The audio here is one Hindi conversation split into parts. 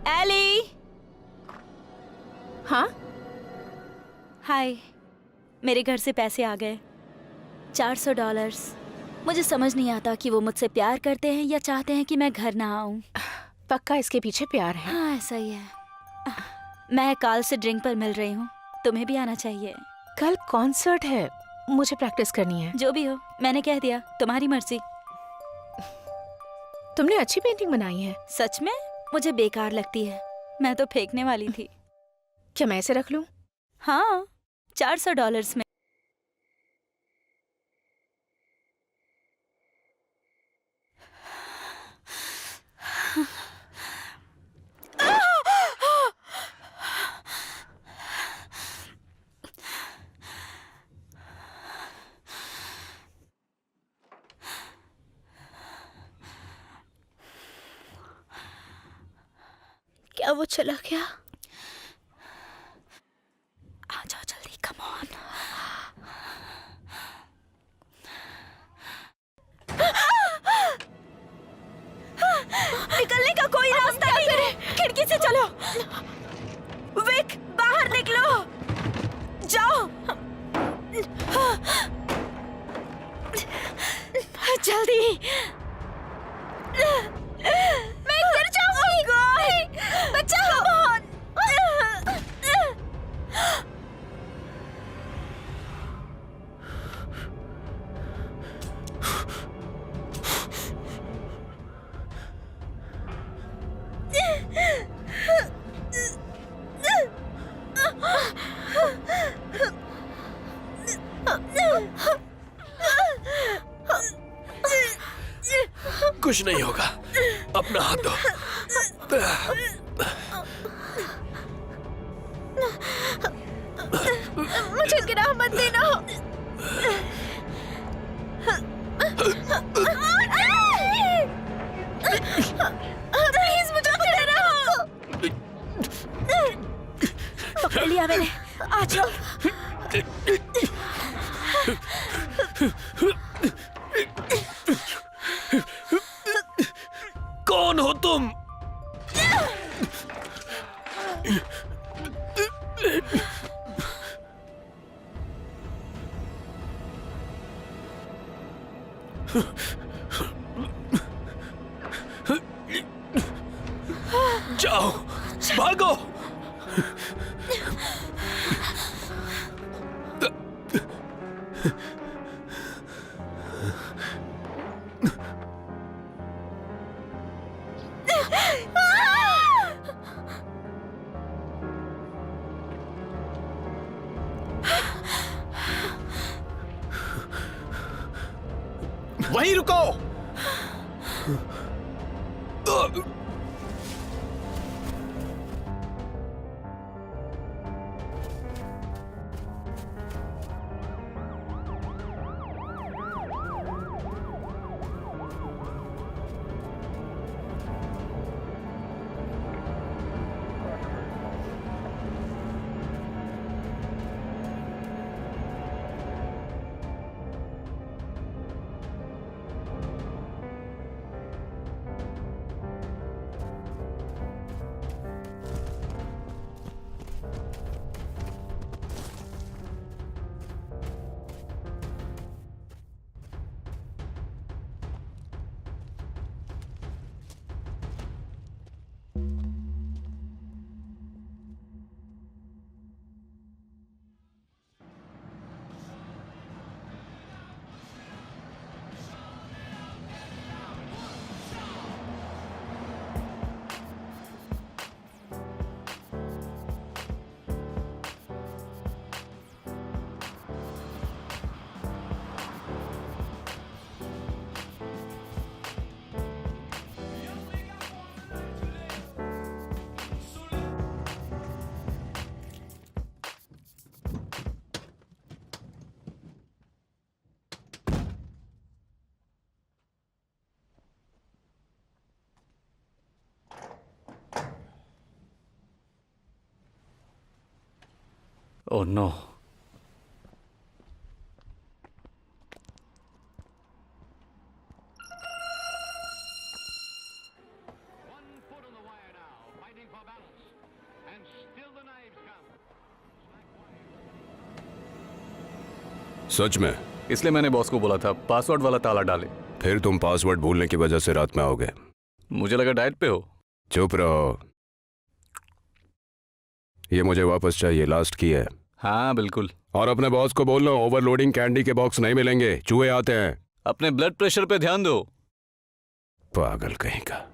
एली। हाँ? हाय, मेरे घर से पैसे आ गए, $400। मुझे समझ नहीं आता कि वो मुझसे प्यार करते हैं या चाहते हैं कि मैं घर ना आऊं। पक्का इसके पीछे प्यार है। हाँ, ऐसा ही है। मैं काल से ड्रिंक पर मिल रही हूँ, तुम्हें भी आना चाहिए। कल कॉन्सर्ट है, मुझे प्रैक्टिस करनी है। जो भी हो, मैंने कह दिया, तुम्हारी मर्जी। तुमने अच्छी पेंटिंग बनाई है। सच में? मुझे बेकार लगती है, मैं तो फेंकने वाली थी। क्या मैं इसे रख लूं? हाँ, $400 में। क्या वो चला गया? आ जाओ जल्दी, कम ऑन। निकलने का कोई रास्ता नहीं है। खिड़की से चलो। विक, बाहर निकलो, जाओ जल्दी। मैं गिर जाऊंगी। बचाओ। कुछ नहीं होगा, अपना हाथ दो। मुझे गिरा मत देना। प्लीज मुझे पकड़ो। पकड़ लिया मैंने, आ जाओ। कौन हो तुम? जाओ, भागो। वहीं रुको। Oh no. सच में? इसलिए मैंने बॉस को बोला था पासवर्ड वाला ताला डाले। फिर तुम पासवर्ड भूलने की वजह से रात में आओगे। मुझे लगा डाइट पे हो। चुप रहो। ये मुझे वापस चाहिए, लास्ट की है। हाँ बिल्कुल। और अपने बॉस को बोलना ओवरलोडिंग कैंडी के बॉक्स नहीं मिलेंगे, चूहे आते हैं। अपने ब्लड प्रेशर पे ध्यान दो। पागल कहीं का।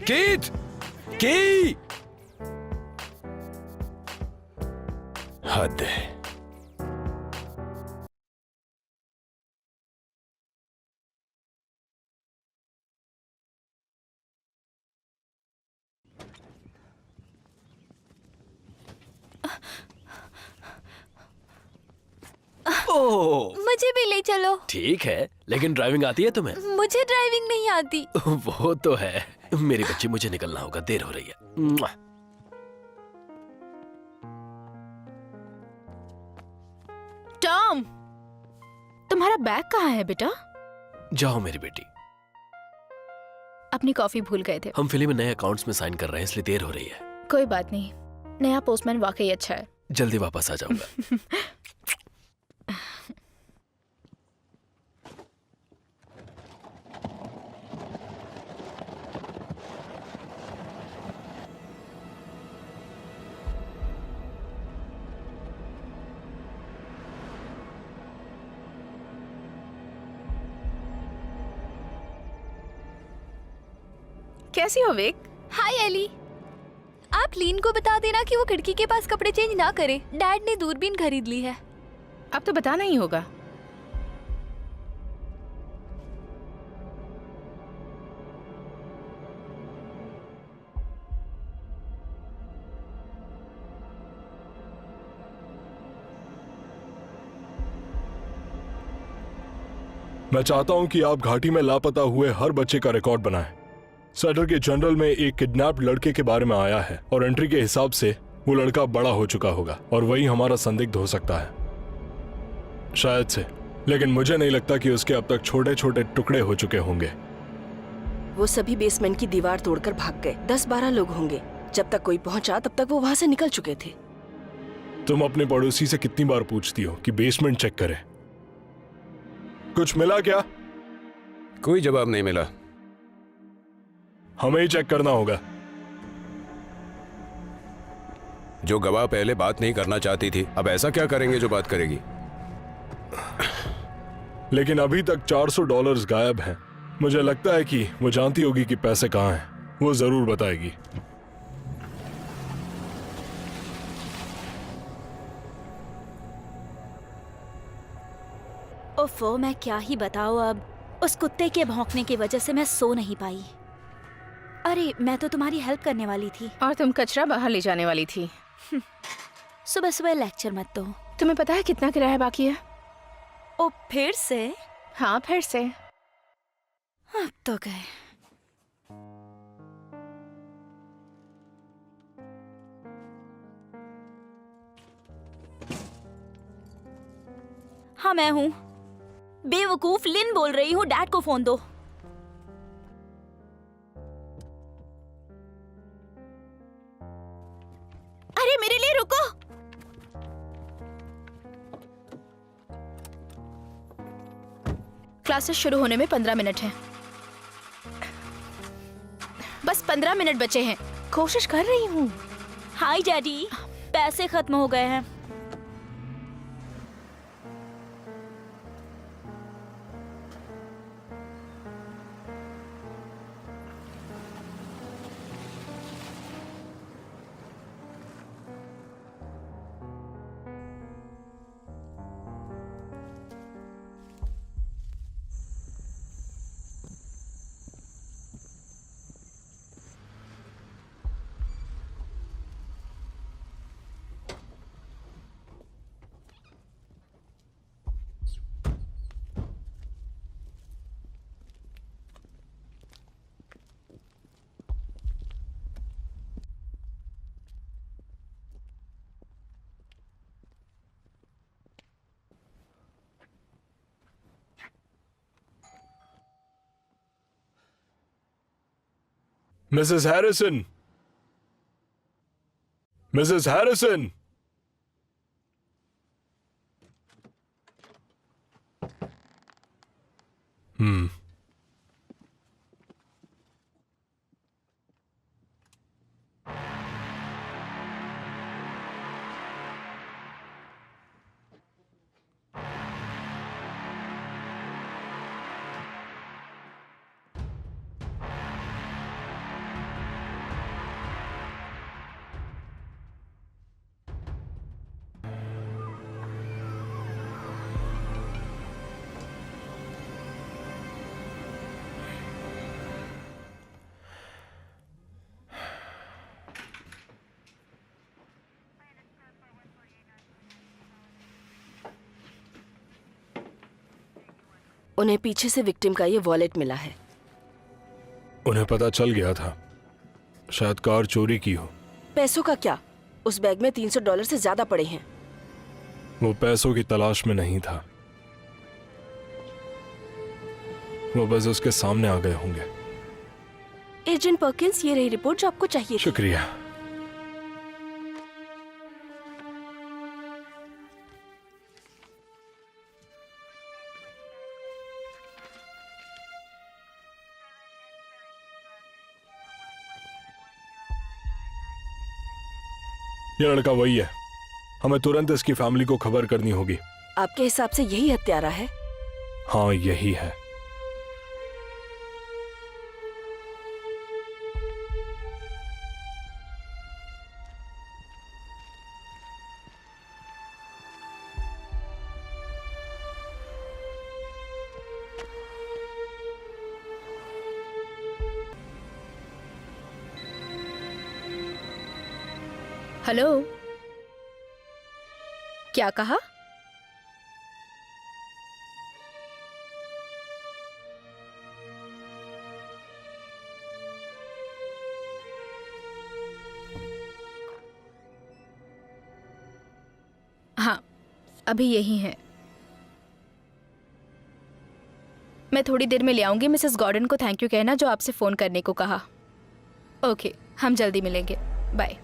कीथ! की! हद है। ओह, मुझे भी ले चलो। ठीक है, लेकिन ड्राइविंग आती है तुम्हें? मुझे ड्राइविंग नहीं आती। वो तो है। मेरी बच्ची, मुझे निकलना होगा, देर हो रही है। मुआ। टॉम, तुम्हारा बैग कहाँ है बेटा? जाओ मेरी बेटी। अपनी कॉफी भूल गए थे। हम फिल्म में नए अकाउंट्स में साइन कर रहे हैं, इसलिए देर हो रही है। कोई बात नहीं, नया पोस्टमैन वाकई अच्छा है। जल्दी वापस आ जाऊंगा। कैसी हो विक? हाय एली, आप लीन को बता देना कि वो खिड़की के पास कपड़े चेंज ना करे। डैड ने दूरबीन खरीद ली है। अब तो बताना ही होगा। मैं चाहता हूं कि आप घाटी में लापता हुए हर बच्चे का रिकॉर्ड बनाएं। सेक्रेटरी जनरल में एक किडनैप्ड लड़के के बारे में आया है और एंट्री के हिसाब से वो लड़का बड़ा हो चुका होगा और वही हमारा संदिग्ध हो सकता है, शायद से। लेकिन मुझे नहीं लगता कि उसके अब तक छोटे छोटे टुकड़े हो चुके होंगे। वो सभी बेसमेंट की दीवार तोड़कर भाग गए। 10-12 लोग होंगे। जब तक कोई पहुंचा तब तक वो वहां से निकल चुके थे। तुम अपने पड़ोसी से कितनी बार पूछती हो कि बेसमेंट चेक करे? कुछ मिला क्या? कोई जवाब नहीं मिला। हमें ही चेक करना होगा। जो गवाह पहले बात नहीं करना चाहती थी, अब ऐसा क्या करेंगे जो बात करेगी? लेकिन अभी तक $400 गायब हैं। मुझे लगता है कि वो जानती होगी कि पैसे कहाँ हैं। वो जरूर बताएगी। ओफो, मैं क्या ही बताऊँ अब। उस कुत्ते के भौंकने की वजह से मैं सो नहीं पाई। अरे मैं तो तुम्हारी हेल्प करने वाली थी। और तुम कचरा बाहर ले जाने वाली थी। सुबह सुबह लेक्चर मत दो। तुम्हें पता है कितना किराया बाकी है? ओ फिर से? हाँ फिर से। अब तो गए। हाँ मैं हूँ। बेवकूफ लिन बोल रही हूँ। डैड को फोन दो। अरे मेरे लिए रुको। क्लासेस शुरू होने में 15 मिनट हैं। बस 15 मिनट बचे हैं। कोशिश कर रही हूँ। हाय डैडी, पैसे खत्म हो गए हैं। Mrs Harrison, Mrs Harrison. उन्हें पीछे से विक्टिम का ये वॉलेट मिला है। उन्हें पता चल गया था, शायद कार चोरी की हो। पैसों का क्या? उस बैग में $300 से ज्यादा पड़े हैं। वो पैसों की तलाश में नहीं था, वो बस उसके सामने आ गए होंगे। एजेंट पर्किंस, ये रही रिपोर्ट जो आपको चाहिए थी। शुक्रिया। ये लड़का वही है। हमें तुरंत इसकी फैमिली को खबर करनी होगी। आपके हिसाब से यही हत्यारा है? हाँ यही है। हेलो, क्या कहा? हाँ, अभी यही है। मैं थोड़ी देर में ले आऊंगी। मिसेस गॉर्डन को थैंक यू कहना जो आपसे फोन करने को कहा। ओके, हम जल्दी मिलेंगे। बाय।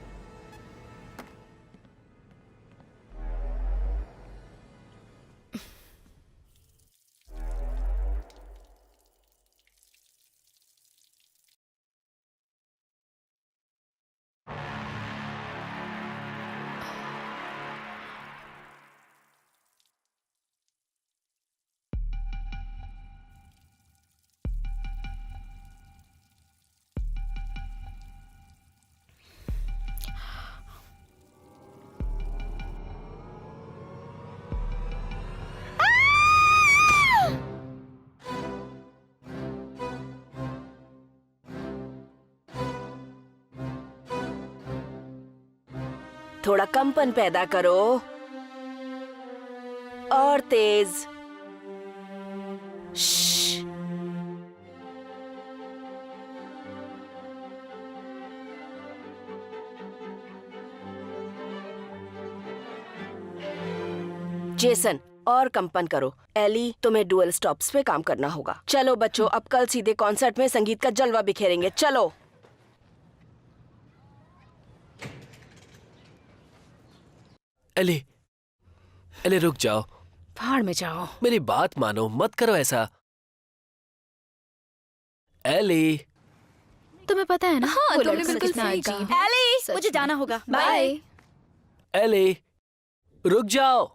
थोड़ा कंपन पैदा करो, और तेज। श्श्श। जेसन, और कंपन करो। एली, तुम्हें डुअल स्टॉप्स पे काम करना होगा। चलो बच्चों, अब कल सीधे कॉन्सर्ट में संगीत का जलवा बिखेरेंगे। चलो। एली, एली रुक जाओ, भाड़ में जाओ। मेरी बात मानो, मत करो ऐसा। एली, तुम्हें पता है ना हाँ, वो तुमने लड़का बिल्कुल कितना सही अजीब कहा। है। एली, सच मुझे में। जाना होगा। बाय। एली, रुक जाओ।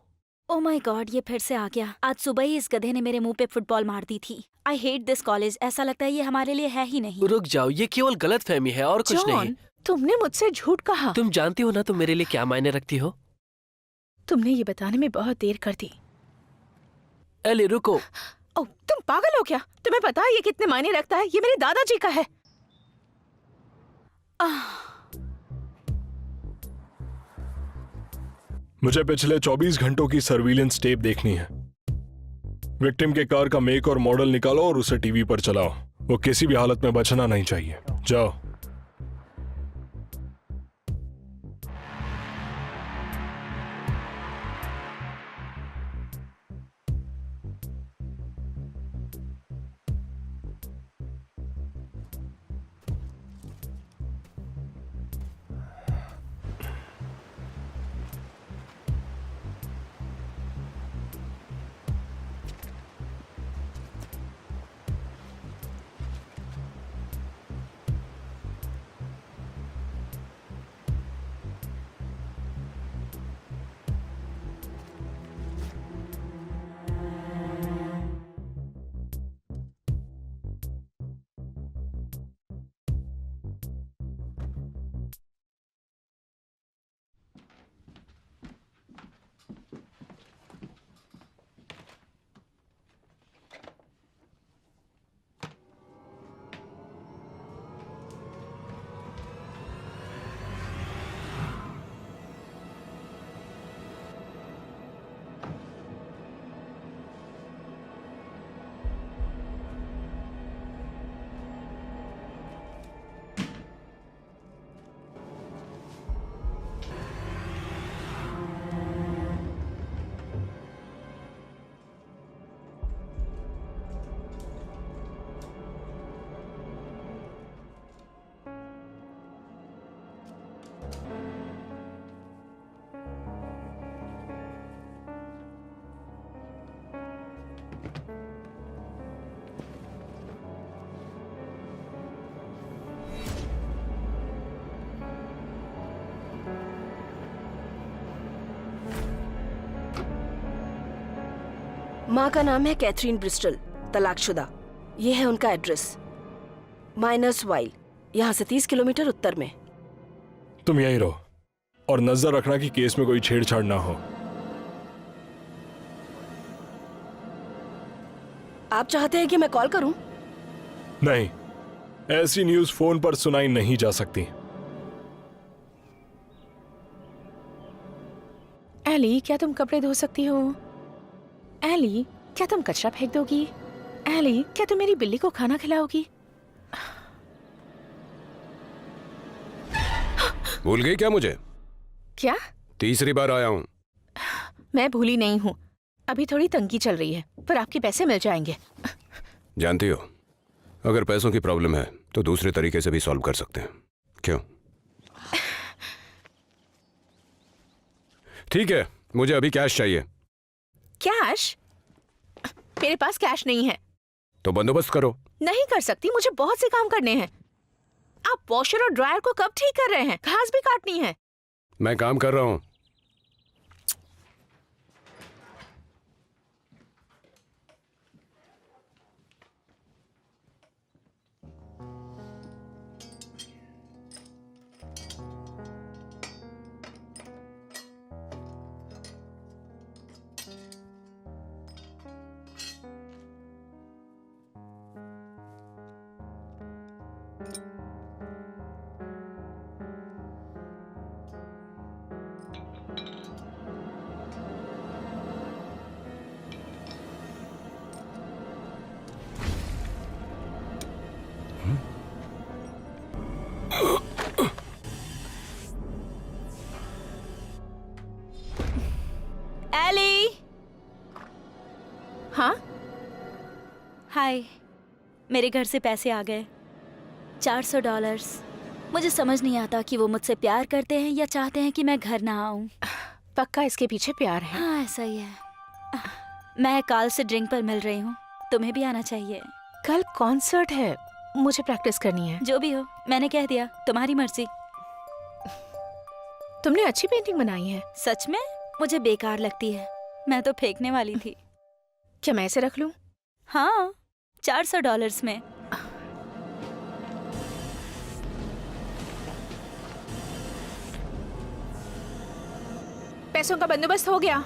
ओ माय गॉड, ये फिर से आ गया। आज सुबह ही इस गधे ने मेरे मुंह पे फुटबॉल मार दी थी। I hate this college. ऐसा लगता है ये हमारे लिए है ही नहीं। रुक जाओ, ये केवल गलतफहमी है और कुछ नहीं। जॉन, तुमने मुझसे झूठ कहा। तुम जानती हो ना तुम मेरे लिए क्या मायने रखती हो। तुमने ये बताने में बहुत देर कर दी। एली रुको। ओ, तुम पागल हो क्या? तुम्हें पता है ये कितने मायने रखता है? ये मेरे दादाजी का है। मुझे पिछले 24 घंटों की सर्विलेंस टेप देखनी है। विक्टिम के कार का मेक और मॉडल निकालो और उसे टीवी पर चलाओ। वो किसी भी हालत में बचना नहीं चाहिए। जाओ। माँ का नाम है कैथरीन ब्रिस्टल, तलाकशुदा। ये है उनका एड्रेस, माइनस वाइल, यहाँ से 30 किलोमीटर उत्तर में। तुम यहीं रहो और नजर रखना कि केस में कोई छेड़छाड़ ना हो। आप चाहते हैं कि मैं कॉल करूं? नहीं, ऐसी न्यूज़ फोन पर सुनाई नहीं जा सकती। एली, क्या तुम कपड़े धो सकती हो? एली, क्या तुम कचरा फेंक दोगी? एली, क्या तुम मेरी बिल्ली को खाना खिलाओगी? भूल गई क्या मुझे? क्या? तीसरी बार आया हूँ। मैं भूली नहीं हूँ। अभी थोड़ी तंगी चल रही है, पर आपके पैसे मिल जाएंगे। जानती हो, अगर पैसों की प्रॉब्लम है तो दूसरे तरीके से भी सॉल्व कर सकते हैं। क्यों? ठीक है, मुझे अभी कैश चाहिए। कैश? मेरे पास कैश नहीं है। तो बंदोबस्त करो। नहीं कर सकती, मुझे बहुत से काम करने हैं। आप वॉशर और ड्रायर को कब ठीक कर रहे हैं? घास भी काटनी है। मैं काम कर रहा हूँ। हाय, मेरे घर से पैसे आ गए, $400। मुझे समझ नहीं आता कि वो मुझसे प्यार करते हैं या चाहते हैं कि मैं घर ना आऊं। पक्का इसके पीछे प्यार है। हाँ, ऐसा ही है। मैं कल से ड्रिंक पर मिल रही हूँ, तुम्हें भी आना चाहिए। कल कॉन्सर्ट है, मुझे प्रैक्टिस करनी है। जो भी हो, मैंने कह दिया, तुम्हारी मर्जी। तुमने अच्छी पेंटिंग बनाई है। सच में? मुझे बेकार लगती है, मैं तो फेंकने वाली थी। क्या मैं इसे रख लूं? हाँ, $400 में। पैसों का बंदोबस्त हो गया।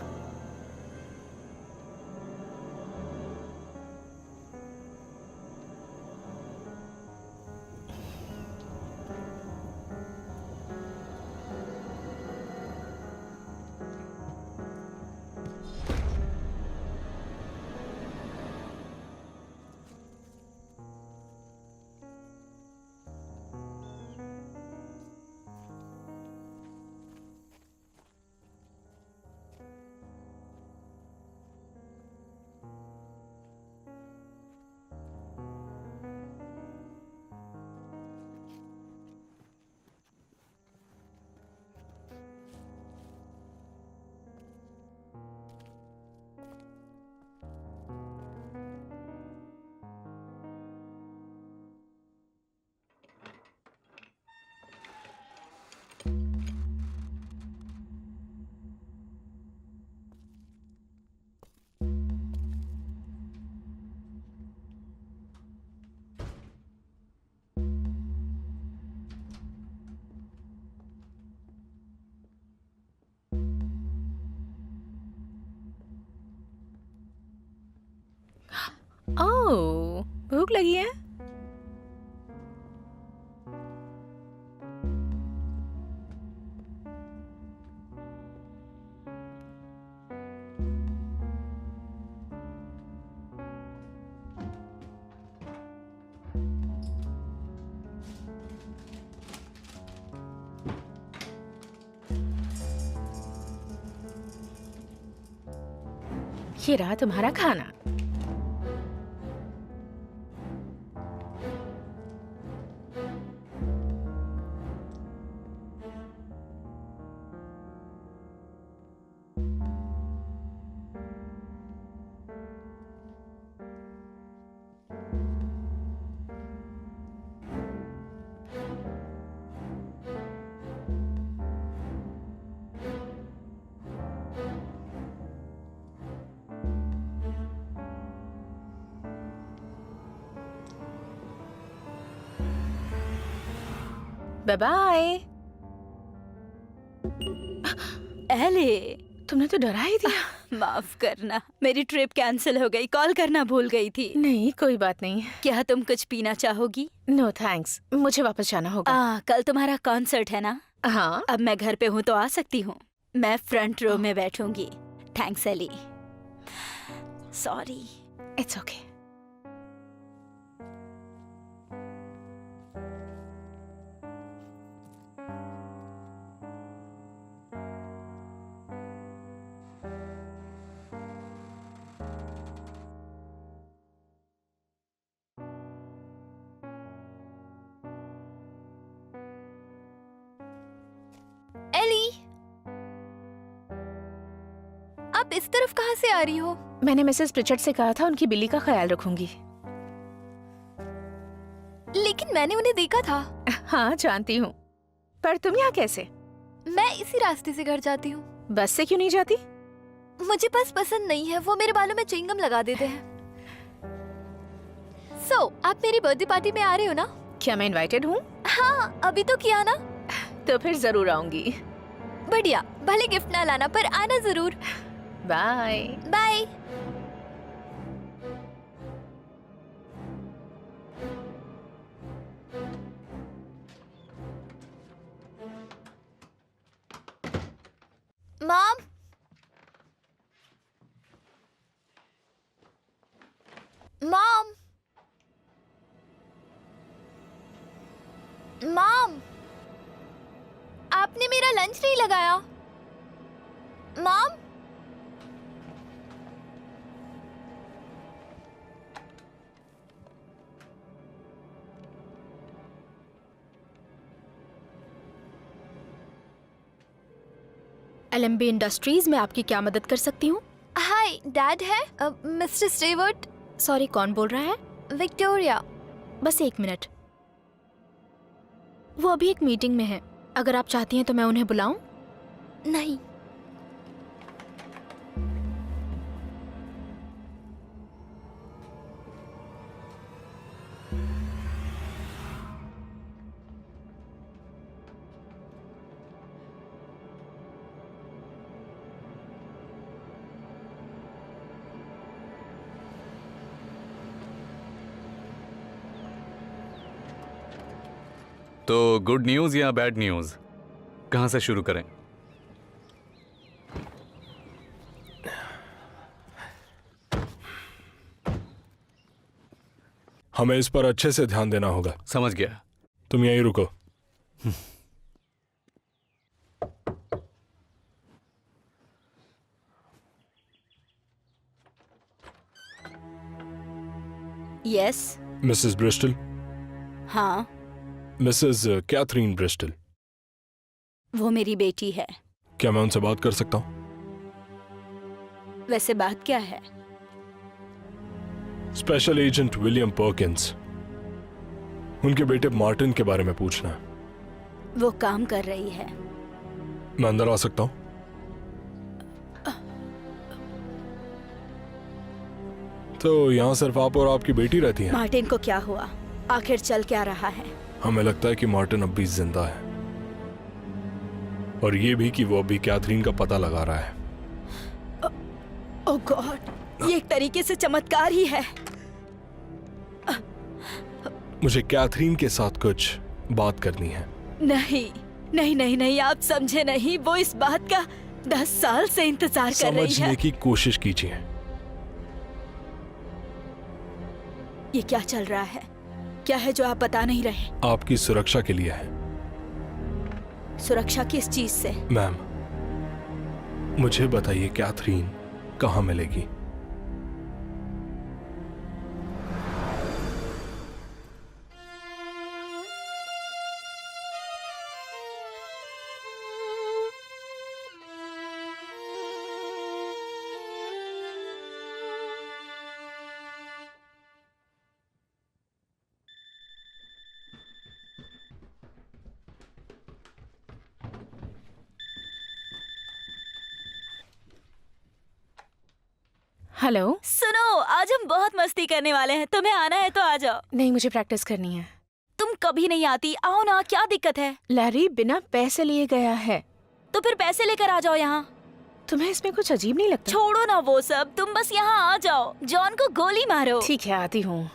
ओह, भूख लगी है? ये रहा तुम्हारा खाना। Bye bye. एले, तुमने तो डरा ही दिया। माफ करना, मेरी ट्रिप कैंसिल हो गई, कॉल करना भूल गई थी। नहीं, कोई बात नहीं। क्या तुम कुछ पीना चाहोगी? नो थैंक्स, मुझे वापस जाना होगा। कल तुम्हारा कॉन्सर्ट है ना? हाँ, अब मैं घर पे हूँ तो आ सकती हूँ। मैं फ्रंट रो में बैठूंगी। Thanks Ellie. Sorry. It's okay. Ellie, आप इस तरफ कहाँ से आ रही हो? मैंने मिसेस प्रिचर्ड से कहा था उनकी बिल्ली का ख्याल रखूंगी। लेकिन मैंने उन्हें देखा था। हाँ, जानती हूँ, पर तुम यहाँ कैसे? मैं इसी रास्ते से घर जाती हूँ। बस से क्यों नहीं जाती? मुझे बस पसंद नहीं है, वो मेरे बालों में च्युइंगम लगा देते हैं। आप मेरी बर्थडे पार्टी में आ रहे हो ना? क्या मैं इनवाइटेड हूँ? हाँ, अभी तो किया ना। तो फिर जरूर आऊंगी। बढ़िया, भले गिफ्ट ना लाना पर आना जरूर। Bye bye. Mom, mom, mom, आपने मेरा लंच नहीं लगाया। मॉम, LMB इंडस्ट्रीज में आपकी क्या मदद कर सकती हूँ? हाय, डैड है मिस्टर स्टेवर्ट। सॉरी, कौन बोल रहा है? विक्टोरिया। बस 1 मिनट। वो अभी एक मीटिंग में है। अगर आप चाहती हैं तो मैं उन्हें बुलाऊं? नहीं, तो गुड न्यूज़ या बैड न्यूज़, कहाँ से शुरू करें? हमें इस पर अच्छे से ध्यान देना होगा। समझ गया। तुम यहीं रुको। यस। Mrs Bristol. हाँ, मिसेस कैथरीन ब्रिस्टल। वो मेरी बेटी है। क्या मैं उनसे बात कर सकता हूँ? वैसे बात क्या है? स्पेशल एजेंट विलियम पर्किंस, उनके बेटे मार्टिन के बारे में पूछना है। वो काम कर रही है। मैं अंदर आ सकता हूँ? तो यहाँ सिर्फ आप और आपकी बेटी रहती हैं? मार्टिन को क्या हुआ? आखिर चल क्या रहा है? हमें लगता है कि मार्टिन अब भी जिंदा है, और ये भी कि वो अभी कैथरीन का पता लगा रहा है। ओह गॉड, ये एक तरीके से चमत्कार ही है। मुझे कैथरीन के साथ कुछ बात करनी है। नहीं नहीं नहीं नहीं, आप समझे नहीं। वो इस बात का 10 साल से इंतजार कर रही समझने है। की कोशिश कीजिए। ये क्या चल रहा है? क्या है जो आप बता नहीं रहे? आपकी सुरक्षा के लिए है। सुरक्षा किस चीज से? मैम, मुझे बताइए कैथरीन कहाँ मिलेगी? हेलो। सुनो, आज हम बहुत मस्ती करने वाले हैं। तुम्हें आना है तो आ जाओ। नहीं, मुझे प्रैक्टिस करनी है। तुम कभी नहीं आती। आओ ना, क्या दिक्कत है? लैरी बिना पैसे लिए गया है। तो फिर पैसे लेकर आ जाओ यहाँ। तुम्हें इसमें कुछ अजीब नहीं लगता? छोड़ो ना वो सब, तुम बस यहाँ आ जाओ। जॉन को गोली मारो। ठीक है, आती हूँ।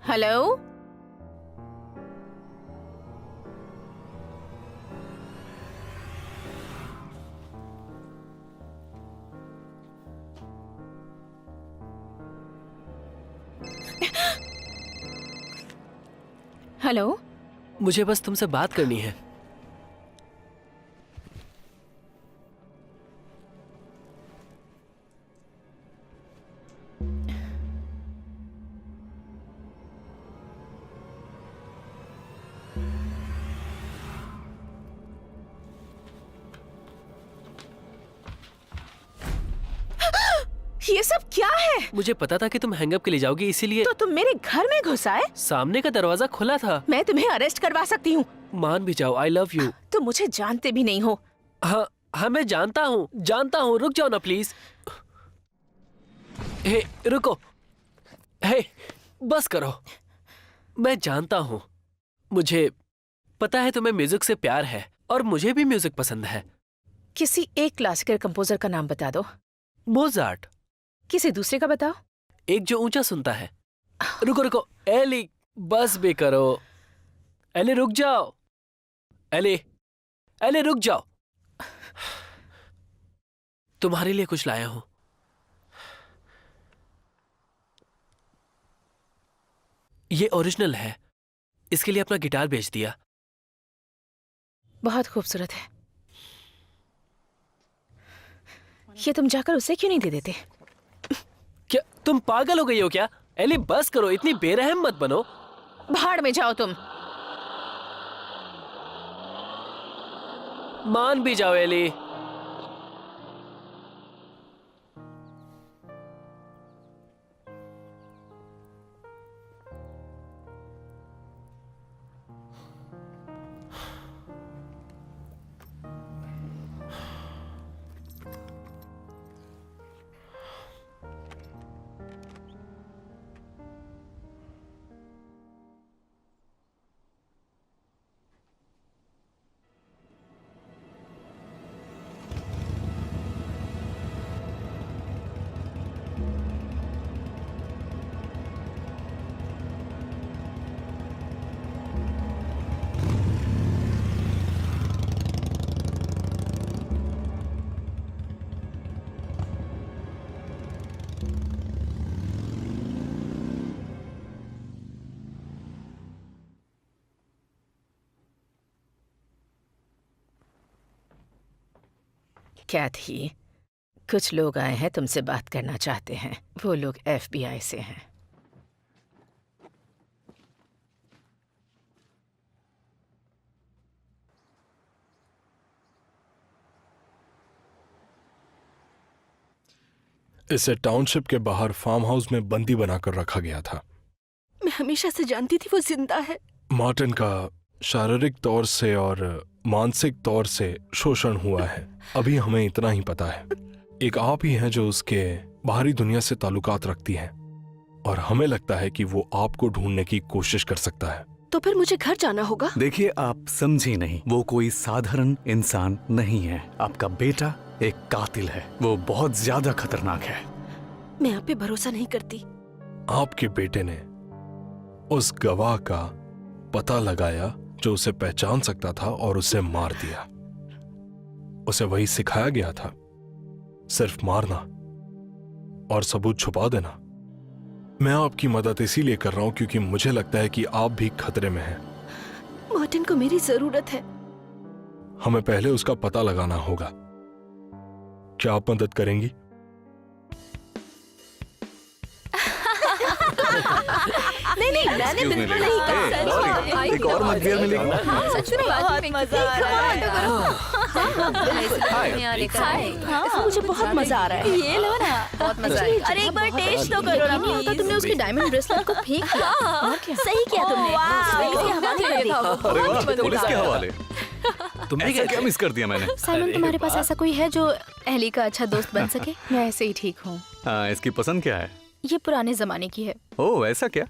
हेलो। हेलो। मुझे बस तुमसे बात करनी है। ये सब क्या है? मुझे पता था कि तुम हैंगअप के लिए जाओगी, इसीलिए तो तुम मेरे घर में घुस आए? सामने का दरवाजा खुला था। मैं तुम्हें अरेस्ट करवा सकती हूँ। मान भी जाओ, आई लव यू। तुम मुझे जानते भी नहीं हो। हाँ हाँ, मैं जानता हूँ। रुक जाओ ना प्लीज। हे रुको, हे बस करो। मैं जानता हूँ, मुझे पता है तुम्हें म्यूजिक से प्यार है और मुझे भी म्यूजिक पसंद है। किसी एक क्लासिकल कंपोजर का नाम बता दो। मोजार्ट। किसी दूसरे का बताओ। एक जो ऊंचा सुनता है। रुको रुको, एली बस भी करो। एली रुक जाओ। एली रुक जाओ। तुम्हारे लिए कुछ लाया हूं। ये ओरिजिनल है, इसके लिए अपना गिटार बेच दिया। बहुत खूबसूरत है। ये तुम जाकर उसे क्यों नहीं दे देते? क्या तुम पागल हो गई हो क्या? एली बस करो, इतनी बेरहम मत बनो। भाड़ में जाओ तुम। मान भी जाओ एली। क्या थी? कुछ लोग आए हैं, तुमसे बात करना चाहते हैं। वो लोग FBI से हैं। इसे टाउनशिप के बाहर फार्म हाउस में बंदी बनाकर रखा गया था। मैं हमेशा से जानती थी वो जिंदा है। मार्टिन का शारीरिक तौर से और मानसिक तौर से शोषण हुआ है। अभी हमें इतना ही पता है। एक आप ही हैं जो उसके बाहरी दुनिया से ताल्लुकात रखती हैं, और हमें लगता है कि वो आपको ढूंढने की कोशिश कर सकता है। तो फिर मुझे घर जाना होगा। देखिए, आप समझी नहीं, वो कोई साधारण इंसान नहीं है। आपका बेटा एक कातिल है। वो बहुत ज्यादा खतरनाक है। मैं आप पे भरोसा नहीं करती। आपके बेटे ने उस गवाह का पता लगाया जो उसे पहचान सकता था और उसे मार दिया। उसे वही सिखाया गया था, सिर्फ मारना और सबूत छुपा देना। मैं आपकी मदद इसीलिए कर रहा हूं क्योंकि मुझे लगता है कि आप भी खतरे में हैं। मार्टिन को मेरी जरूरत है। हमें पहले उसका पता लगाना होगा। क्या आप मदद करेंगी? नहीं, मैंने बिल्कुल नहीं कहा। एक और मगजर मिलेगी। सच में बहुत मजा आ रहा है। मुझे बहुत मजा आ रहा है। ये लो ना। बहुत मजा आएगा। अरे एक बार टेस्ट तो करो ना तो तुमने उसके डायमंड ब्रेसलेट को फेंक दिया। सही किया तुमने। सही से हवाले कर दी। अरे वाह, पुलिस के हवाले। तुमने क्या मिस कर दिया मैंने? साइमन, तुम्हारे पास ऐसा कोई है जो एली का अच्छा दोस्त बन सके? मैं ऐसे ही ठीक हूँ। हाँ, इसकी पसंद क्या है? ये पुराने जमाने की है। ओह, ऐसा क्या?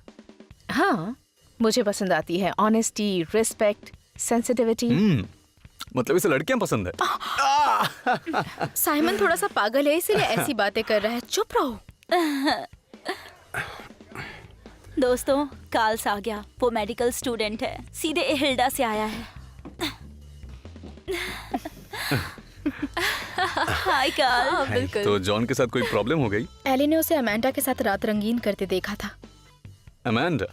हाँ, मुझे पसंद आती है ऑनेस्टी, रिस्पेक्ट, सेंसिटिविटी। मतलब इसे लड़कियां पसंद है। साइमन थोड़ा सा पागल है, इसीलिए ऐसी बातें कर रहा है। चुप रहो। दोस्तों, कार्ल्स आ गया। वो मेडिकल स्टूडेंट है, सीधे हिल्डा से आया है। हाय कार्ल। बिल्कुल। तो जॉन के साथ कोई प्रॉब्लम हो गई? एली ने उसे अमांडा के साथ रात रंगीन करते देखा था। अमांडा?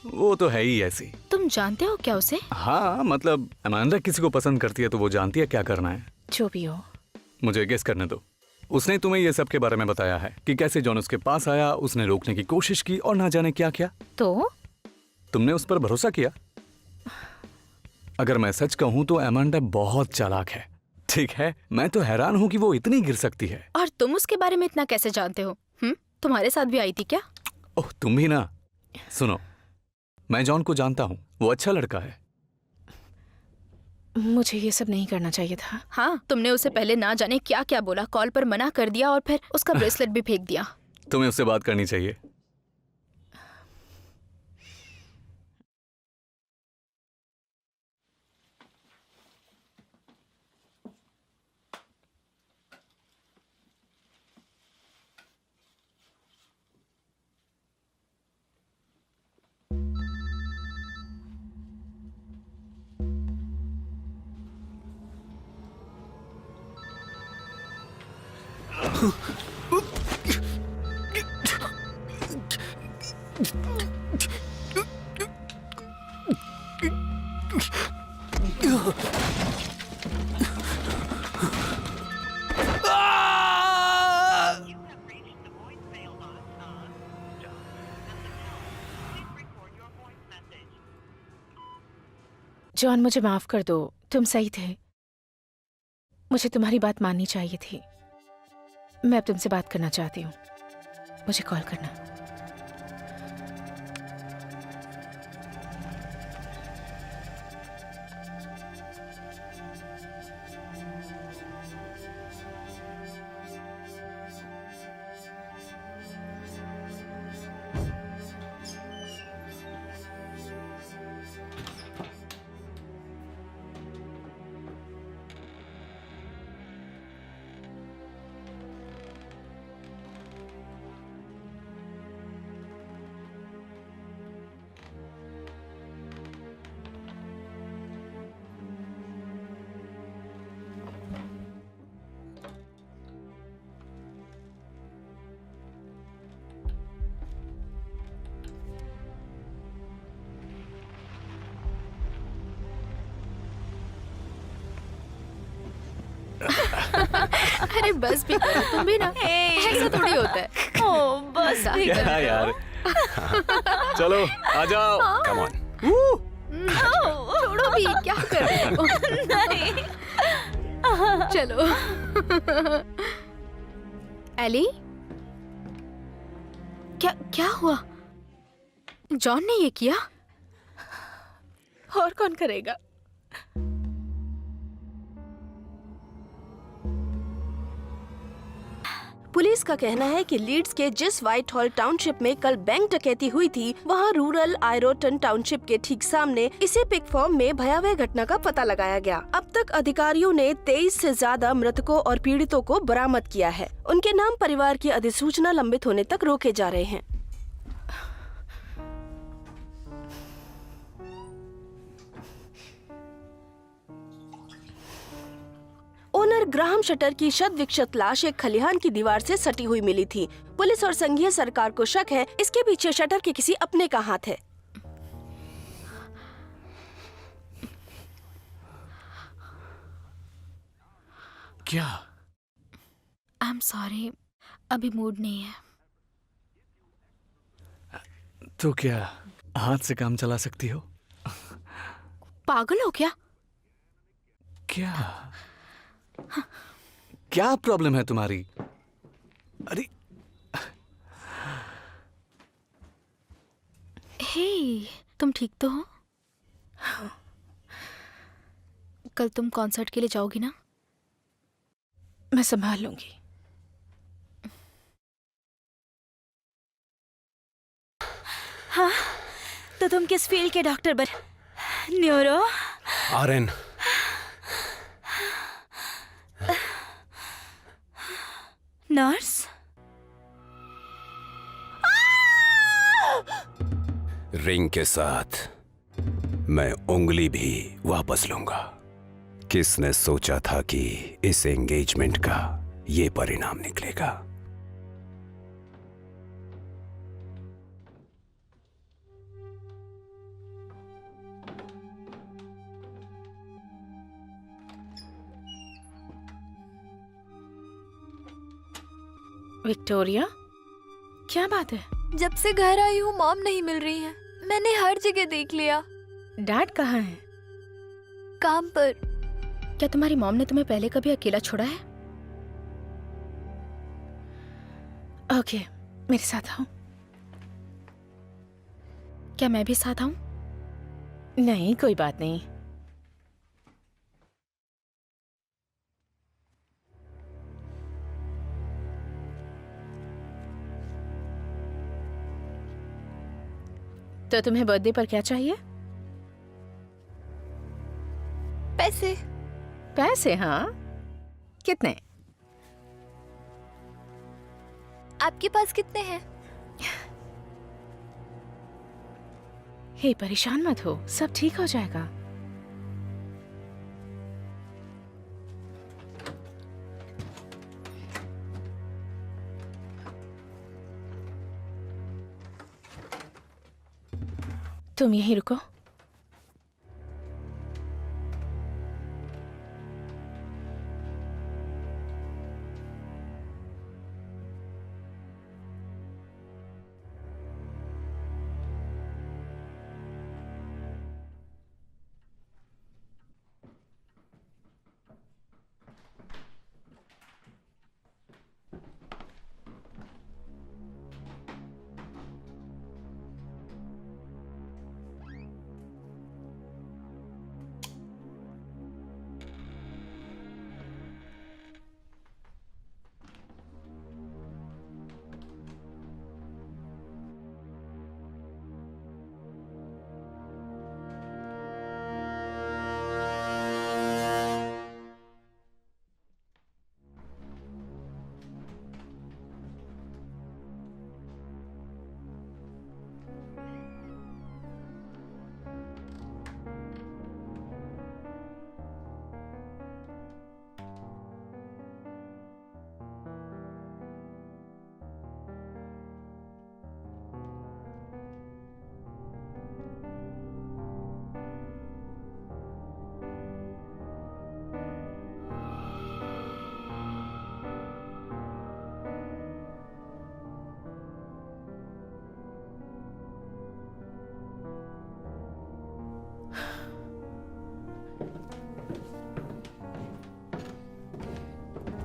वो तो है ही ऐसी। तुम जानते हो क्या उसे? हाँ, मतलब अमांडा किसी को पसंद करती है तो वो जानती है क्या करना है। जो भी हो। मुझे गेस करने दो। उसने तुम्हें ये सब के बारे में बताया है कि कैसे जॉन उसके पास आया, उसने रोकने की कोशिश की और ना जाने क्या क्या। तो तुमने उस पर भरोसा किया? अगर मैं सच कहूं तो अमांडा बहुत चालाक है। ठीक है, मैं तो हैरान हूँ कि वो इतनी गिर सकती है। और तुम उसके बारे में इतना कैसे जानते हो? तुम्हारे साथ भी आई थी क्या? ओह, तुम भी ना। सुनो, मैं जॉन को जानता हूँ, वो अच्छा लड़का है। मुझे ये सब नहीं करना चाहिए था। हाँ, तुमने उसे पहले ना जाने क्या क्या बोला, कॉल पर मना कर दिया और फिर उसका ब्रेसलेट भी फेंक दिया। तुम्हें उससे बात करनी चाहिए। जॉन, मुझे माफ कर दो, तुम सही थे। मुझे तुम्हारी बात माननी चाहिए थी। मैं अब तुमसे बात करना चाहती हूँ, मुझे कॉल करना। अरे बस भी करो तुम भी ना, ऐसा थोड़ी होता है। ओ बस भी क्या यार। चलो आ जाओ। Come on. छोड़ो भी, क्या कर रहे हो? नहीं। चलो। एली, क्या क्या हुआ? जॉन ने ये किया? और कौन करेगा? पुलिस का कहना है कि लीड्स के जिस व्हाइट हॉल टाउनशिप में कल बैंक डकैती हुई थी, वहां रूरल आयरोटन टाउनशिप के ठीक सामने इसी पिक फॉर्म में भयावह घटना का पता लगाया गया। अब तक अधिकारियों ने 23 से ज्यादा मृतकों और पीड़ितों को बरामद किया है। उनके नाम परिवार की अधिसूचना लंबित होने तक रोके जा रहे हैं। ओनर ग्राहम शटर की शत विक्षत लाश एक खलिहान की दीवार से सटी हुई मिली थी। पुलिस और संघीय सरकार को शक है इसके पीछे शटर के किसी अपने का हाथ है। क्या? आई एम सॉरी, अभी मूड नहीं है। तो क्या हाथ से काम चला सकती हो? पागल हो क्या? क्या क्या प्रॉब्लम है तुम्हारी? अरे हे, तुम ठीक तो हो? कल तुम कॉन्सर्ट के लिए जाओगी ना? मैं संभाल लूंगी। हाँ, तो तुम किस फील्ड के डॉक्टर बन? न्यूरो? आरएन। नर्स? रिंग के साथ मैं उंगली भी वापस लूंगा। किसने सोचा था कि इस एंगेजमेंट का ये परिणाम निकलेगा? विक्टोरिया, क्या बात है? जब से घर आई हूँ मॉम नहीं मिल रही है। मैंने हर जगह देख लिया। डैड कहाँ है? काम पर। क्या तुम्हारी मॉम ने तुम्हें पहले कभी अकेला छोड़ा है? ओके, मेरे साथ आओ। क्या मैं भी साथ आऊं? नहीं, कोई बात नहीं। तो तुम्हें बर्थडे पर क्या चाहिए? पैसे। पैसे? हाँ, कितने? आपके पास कितने हैं? हे, परेशान मत हो, सब ठीक हो जाएगा। तुम यहीं रुको।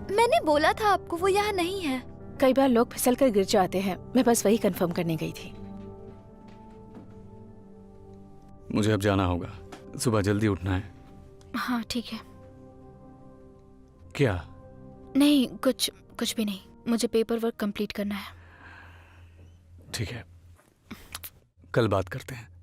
मैंने बोला था आपको, वो यहाँ नहीं है। कई बार लोग फिसल कर गिर जाते हैं, मैं बस वही कंफर्म करने गई थी। मुझे अब जाना होगा, सुबह जल्दी उठना है। हाँ ठीक है। क्या? नहीं, कुछ भी नहीं। मुझे पेपर वर्क कंप्लीट करना है। ठीक है, कल बात करते हैं।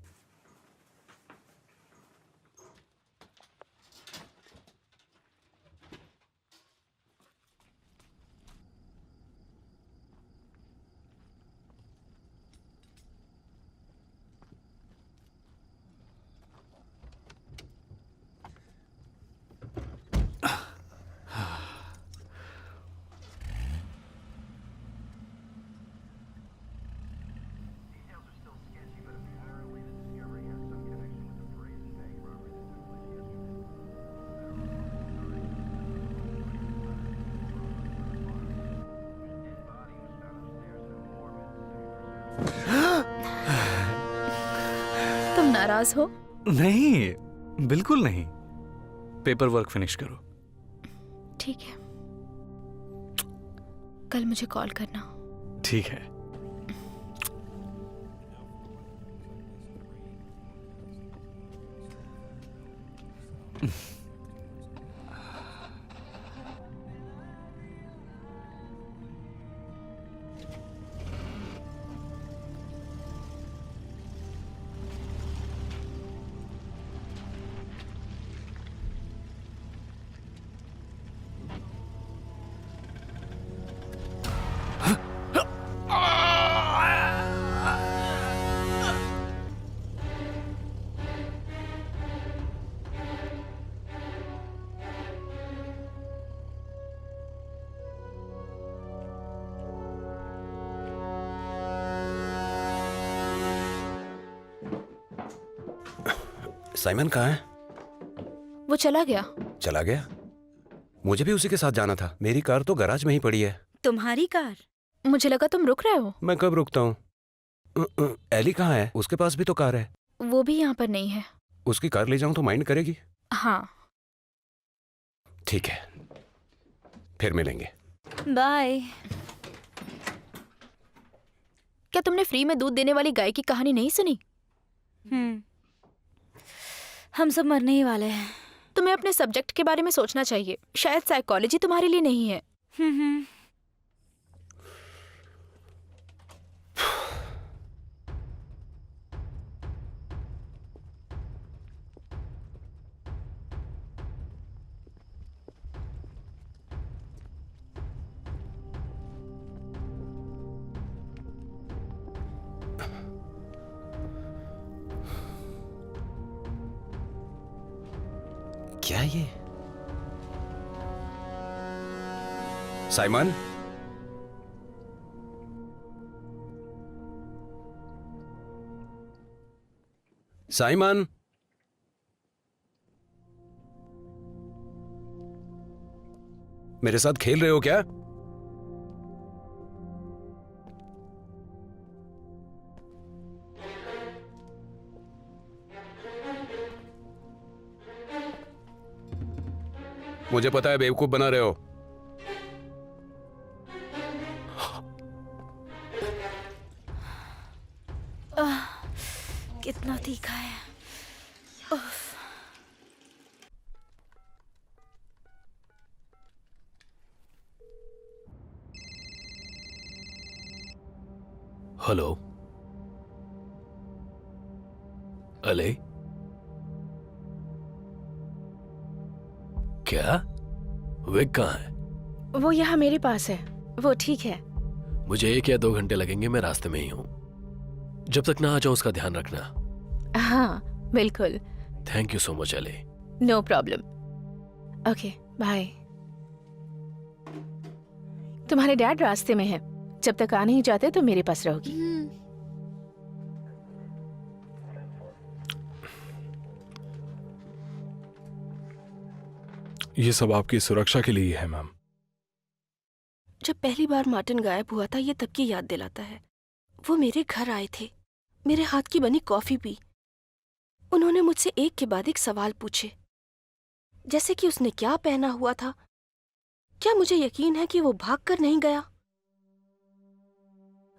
तुम नाराज हो? नहीं, बिल्कुल नहीं। पेपर वर्क फिनिश करो। ठीक है, कल मुझे कॉल करना। ठीक है। साइमन कहाँ है? वो चला गया। चला गया? मुझे भी उसी के साथ जाना था। मेरी कार तो गैराज में ही पड़ी है। तुम्हारी कार? मुझे लगा तुम रुक रहे हो। मैं कब रुकता हूँ? एली कहाँ है? उसके पास भी तो कार है। वो भी यहाँ पर नहीं है। उसकी कार ले जाऊं तो माइंड करेगी? हाँ। ठीक है, फिर मिलेंगे। बाय। क्या तुमने फ्री में दूध देने वाली गाय की कहानी नहीं सुनी? हम सब मरने ही वाले हैं। तुम्हें अपने सब्जेक्ट के बारे में सोचना चाहिए। शायद साइकोलॉजी तुम्हारे लिए नहीं है। क्या ये? साइमन, साइमन, मेरे साथ खेल रहे हो क्या? मुझे पता है बेवकूफ बना रहे हो। कितना तीखा है। हेलो, अले, क्या? विक कहाँ है? वो यहाँ मेरे पास है। वो ठीक है। मुझे 1 या 2 घंटे लगेंगे, मैं रास्ते में ही हूँ। जब तक ना आ जाऊं उसका ध्यान रखना। हाँ बिल्कुल। थैंक यू सो मच अले। No problem. Okay bye. तुम्हारे डैड रास्ते में है। जब तक आ नहीं जाते तो मेरे पास रहोगी। ये सब आपकी सुरक्षा के लिए है मैम। जब पहली बार मार्टिन गायब हुआ था, ये तब की याद दिलाता है। वो मेरे घर आए थे, मेरे हाथ की बनी कॉफी पी। उन्होंने मुझसे एक के बाद एक सवाल पूछे, जैसे कि उसने क्या पहना हुआ था, क्या मुझे यकीन है कि वो भागकर नहीं गया।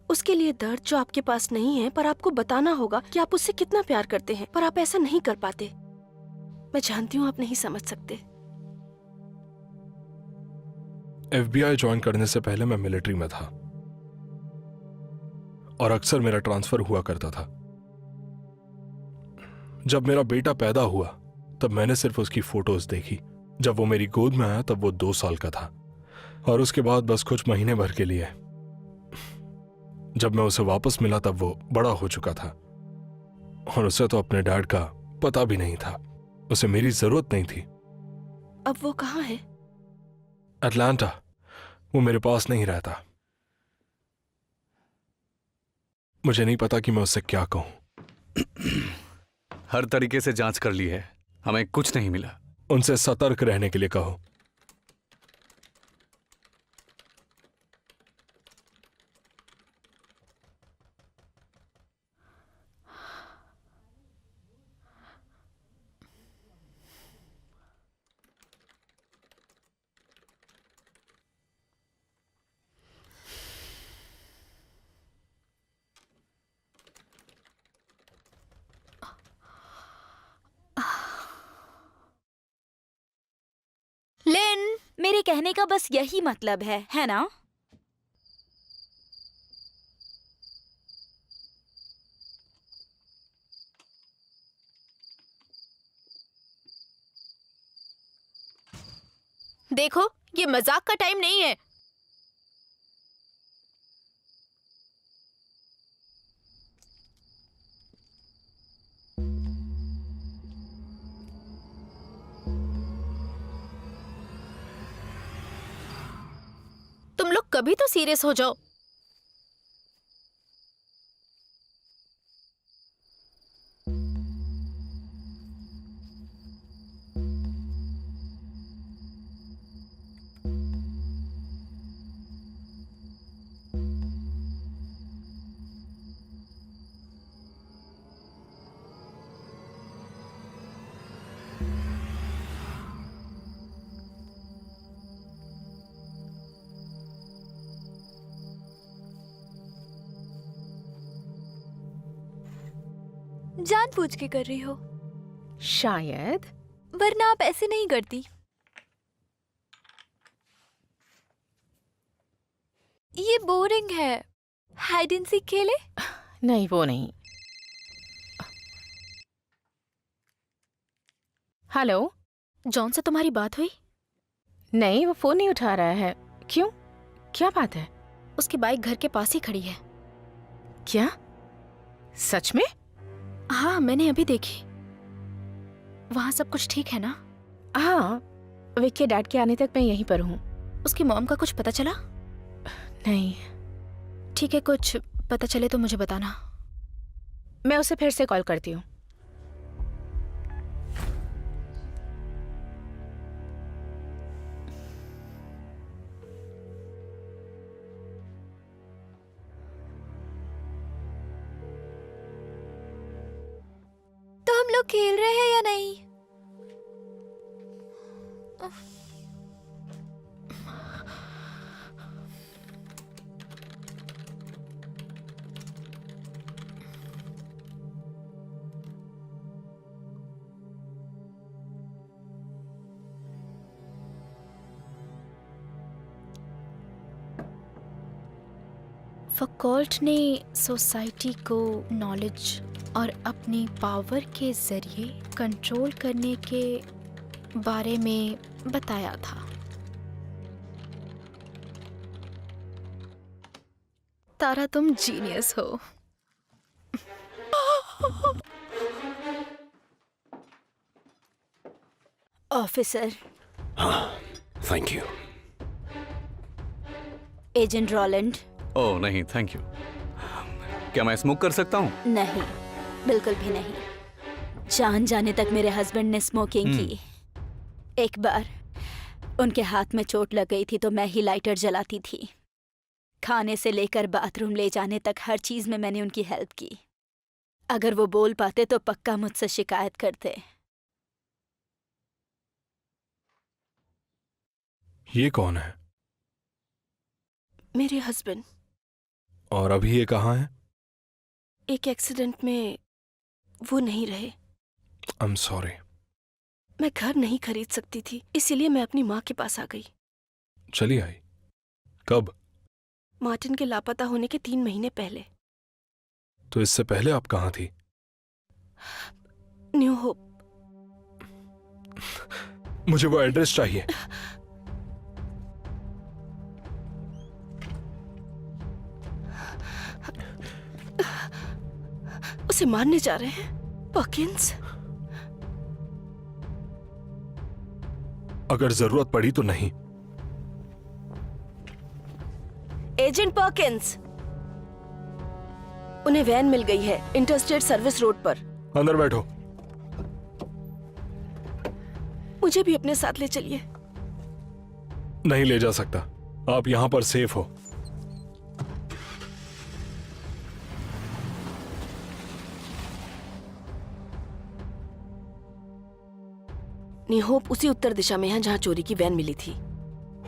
उसके लिए दर्द जो आपके पास नहीं है, पर आपको बताना होगा कि आप उससे कितना प्यार करते हैं, पर आप ऐसा नहीं कर पाते। मैं जानती हूँ आप नहीं समझ सकते। FBI ज्वाइन करने से पहले मैं मिलिट्री में था और अक्सर मेरा ट्रांसफर हुआ करता था। जब मेरा बेटा पैदा हुआ तब मैंने सिर्फ उसकी फोटोज देखी। जब वो मेरी गोद में आया तब वो 2 साल का था और उसके बाद बस कुछ महीने भर के लिए। जब मैं उसे वापस मिला तब वो बड़ा हो चुका था और उसे तो अपने डैड का पता भी नहीं था। उसे मेरी जरूरत नहीं थी। अब वो कहाँ है? अटलांटा। वो मेरे पास नहीं रहता। मुझे नहीं पता कि मैं उससे क्या कहूं। हर तरीके से जांच कर ली है, हमें कुछ नहीं मिला। उनसे सतर्क रहने के लिए कहो। लिन, मेरे कहने का बस यही मतलब है ना? देखो, ये मजाक का टाइम नहीं है। तुम लोग कभी तो सीरियस हो जाओ। जानबूझ के कर रही हो, शायद। वरना आप ऐसे नहीं करती। ये बोरिंग है। हाइड एंड सीक खेले? नहीं, वो नहीं। हेलो। जॉन से तुम्हारी बात हुई? नहीं, वो फोन नहीं उठा रहा है। क्यों? क्या बात है? उसकी बाइक घर के पास ही खड़ी है। क्या? सच में? हाँ, मैंने अभी देखी। वहाँ सब कुछ ठीक है ना? हाँ, विक के डैड के आने तक मैं यहीं पर हूँ। उसकी मॉम का कुछ पता चला? नहीं। ठीक है, कुछ पता चले तो मुझे बताना। मैं उसे फिर से कॉल करती हूँ। तो हम लोग खेल रहे हैं या नहीं? फकोल्ट ने सोसाइटी को नॉलेज और अपनी पावर के जरिए कंट्रोल करने के बारे में बताया था। तारा, तुम जीनियस हो। Officer, thank you. Agent Rowland. Oh नहीं, थैंक यू। क्या मैं स्मोक कर सकता हूँ? नहीं, बिल्कुल भी नहीं। जान जाने तक मेरे हस्बैंड ने स्मोकिंग की। एक बार उनके हाथ में चोट लग गई थी तो मैं ही लाइटर जलाती थी। खाने से लेकर बाथरूम ले जाने तक हर चीज में मैंने उनकी हेल्प की। अगर वो बोल पाते तो पक्का मुझसे शिकायत करते। ये कौन है? मेरे हस्बैंड। और अभी ये कहाँ है? एक एक्सीडेंट में वो नहीं रहे। I am sorry. मैं घर नहीं खरीद सकती थी, इसीलिए मैं अपनी माँ के पास आ गई। चली आई? कब? मार्टिन के लापता होने के 3 महीने पहले। तो इससे पहले आप कहाँ थी? New hope. मुझे वो एड्रेस चाहिए। उसे मारने जा रहे हैं पर्किंस। अगर जरूरत पड़ी तो नहीं। एजेंट पर्किंस, उन्हें वैन मिल गई है इंटरस्टेट सर्विस रोड पर। अंदर बैठो। मुझे भी अपने साथ ले चलिए। नहीं ले जा सकता। आप यहां पर सेफ हो। न्यू होप उसी उत्तर दिशा में है जहां चोरी की वैन मिली थी।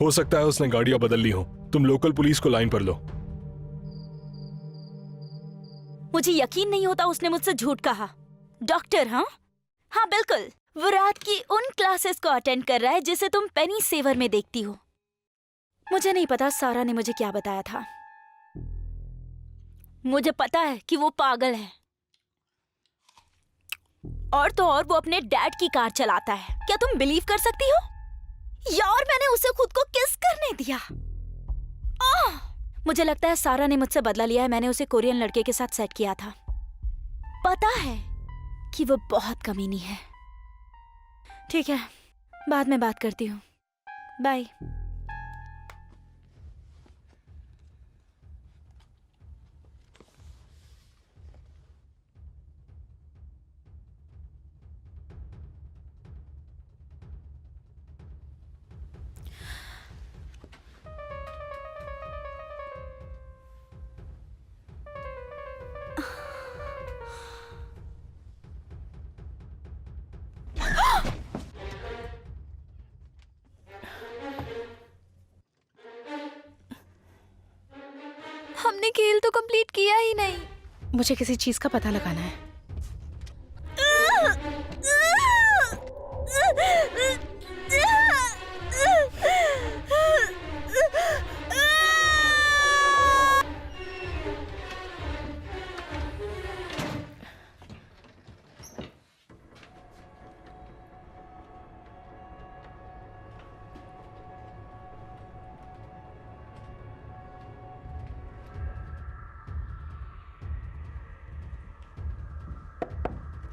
हो सकता है उसने गाड़ियां बदल ली हो। तुम लोकल पुलिस को लाइन पर लो। मुझे यकीन नहीं होता उसने मुझसे झूठ कहा। डॉक्टर? हाँ हाँ, बिल्कुल। वो रात की उन क्लासेस को अटेंड कर रहा है जिसे तुम पेनी सेवर में देखती हो। मुझे नहीं पता सारा ने मुझे क्या बताया था। मुझे पता है कि वो पागल है। और तो और वो अपने डैड की कार चलाता है। क्या तुम बिलीव कर सकती हो? यार, मैंने उसे खुद को किस करने दिया। मुझे लगता है सारा ने मुझसे बदला लिया है। मैंने उसे कोरियन लड़के के साथ सेट किया था। पता है कि वो बहुत कमीनी है। ठीक है, बाद में बात करती हूँ। बाय। हमने खेल तो कंप्लीट किया ही नहीं। मुझे किसी चीज का पता लगाना है।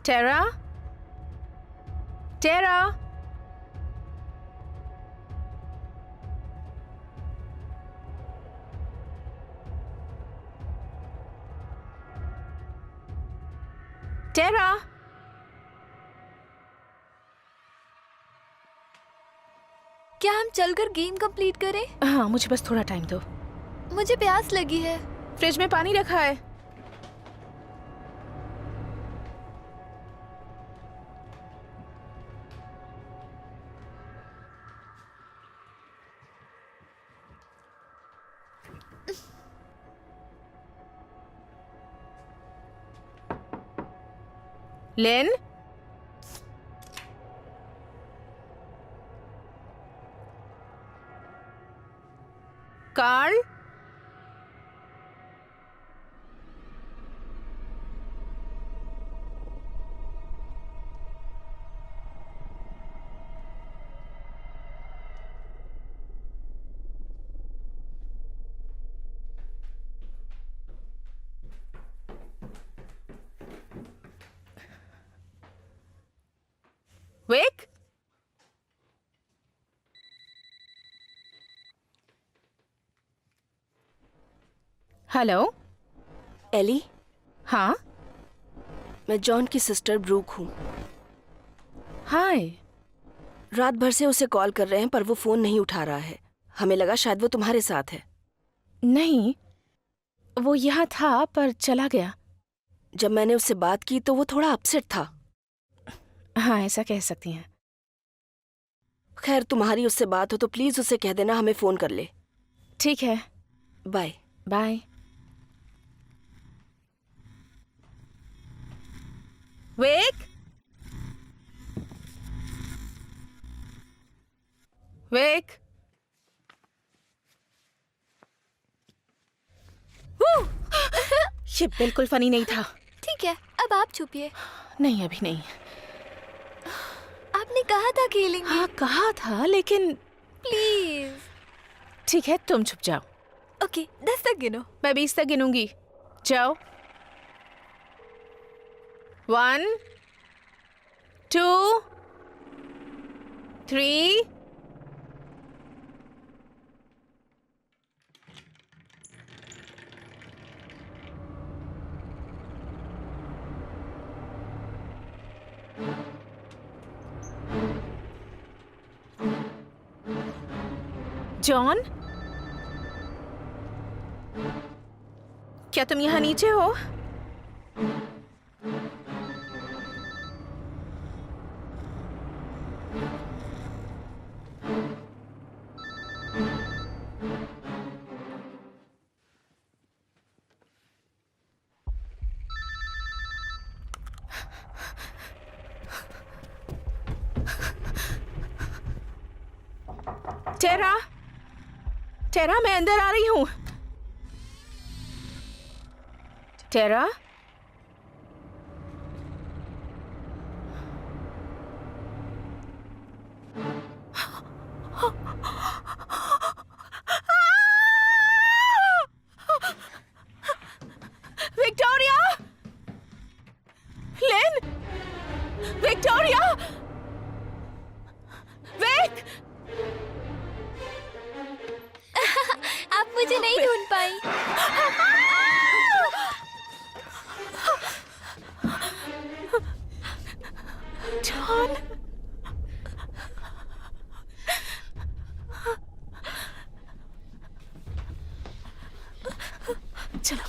टेरा, टेरा, टेरा। क्या हम चलकर गेम कंप्लीट करें? हाँ, मुझे बस थोड़ा टाइम दो। मुझे प्यास लगी है। फ्रिज में पानी रखा है। लेन, कार्ल, विक, हेलो। एली, हाँ, मैं जॉन की सिस्टर ब्रूक हूँ। हाय। रात भर से उसे कॉल कर रहे हैं पर वो फोन नहीं उठा रहा है। हमें लगा शायद वो तुम्हारे साथ है। नहीं, वो यहाँ था पर चला गया। जब मैंने उससे बात की तो वो थोड़ा अपसेट था। हाँ, ऐसा कह सकती हैं। खैर, तुम्हारी उससे बात हो तो प्लीज उसे कह देना हमें फोन कर ले। ठीक है, बाय। बाय। विक, विक, ये बिल्कुल फनी नहीं था। ठीक है, अब आप छुपिए। नहीं, अभी नहीं। आपने कहा था खेलेंगे। हाँ, कहा था लेकिन। प्लीज। ठीक है, तुम छुप जाओ। ओके, 10 तक गिनो। मैं 20 तक गिनूंगी। जाओ। 1, 2, 3। जॉन, क्या तुम यहाँ नीचे हो? टेरा, टेरा, मैं अंदर आ रही हूँ। टेरा, विक्टोरिया, लेन, विक्टोरिया, विक। आप मुझे नहीं ढूंढ पाई। जॉन, चलो।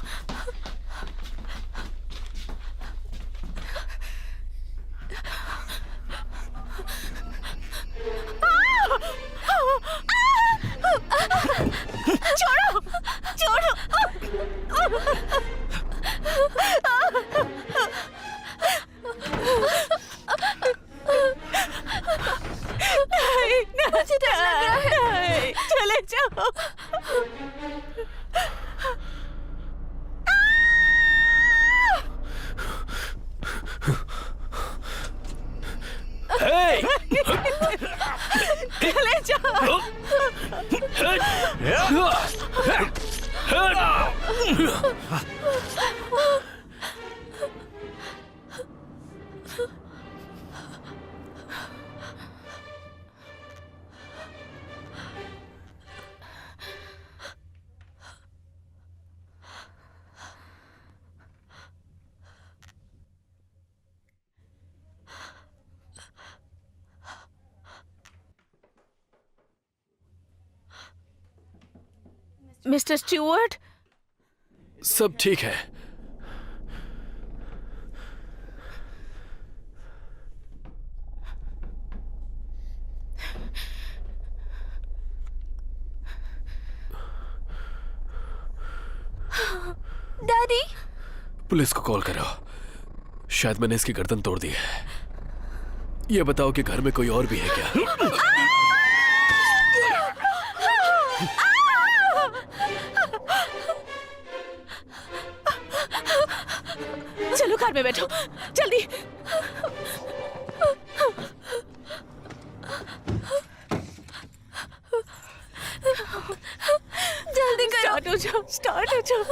छोड़ो, छोड़ो। नहीं, मुझे डर लग रहा है। नहीं, चले जाओ। Hey! चले जाओ। मिस्टर स्टुअर्ट, सब ठीक है। डैडी, पुलिस को कॉल करो। शायद मैंने इसकी गर्दन तोड़ दी है। ये बताओ कि घर में कोई और भी है क्या? चलो कार में बैठो, जल्दी। जल्दी करो। स्टार्ट हो जाओ, स्टार्ट हो जाओ।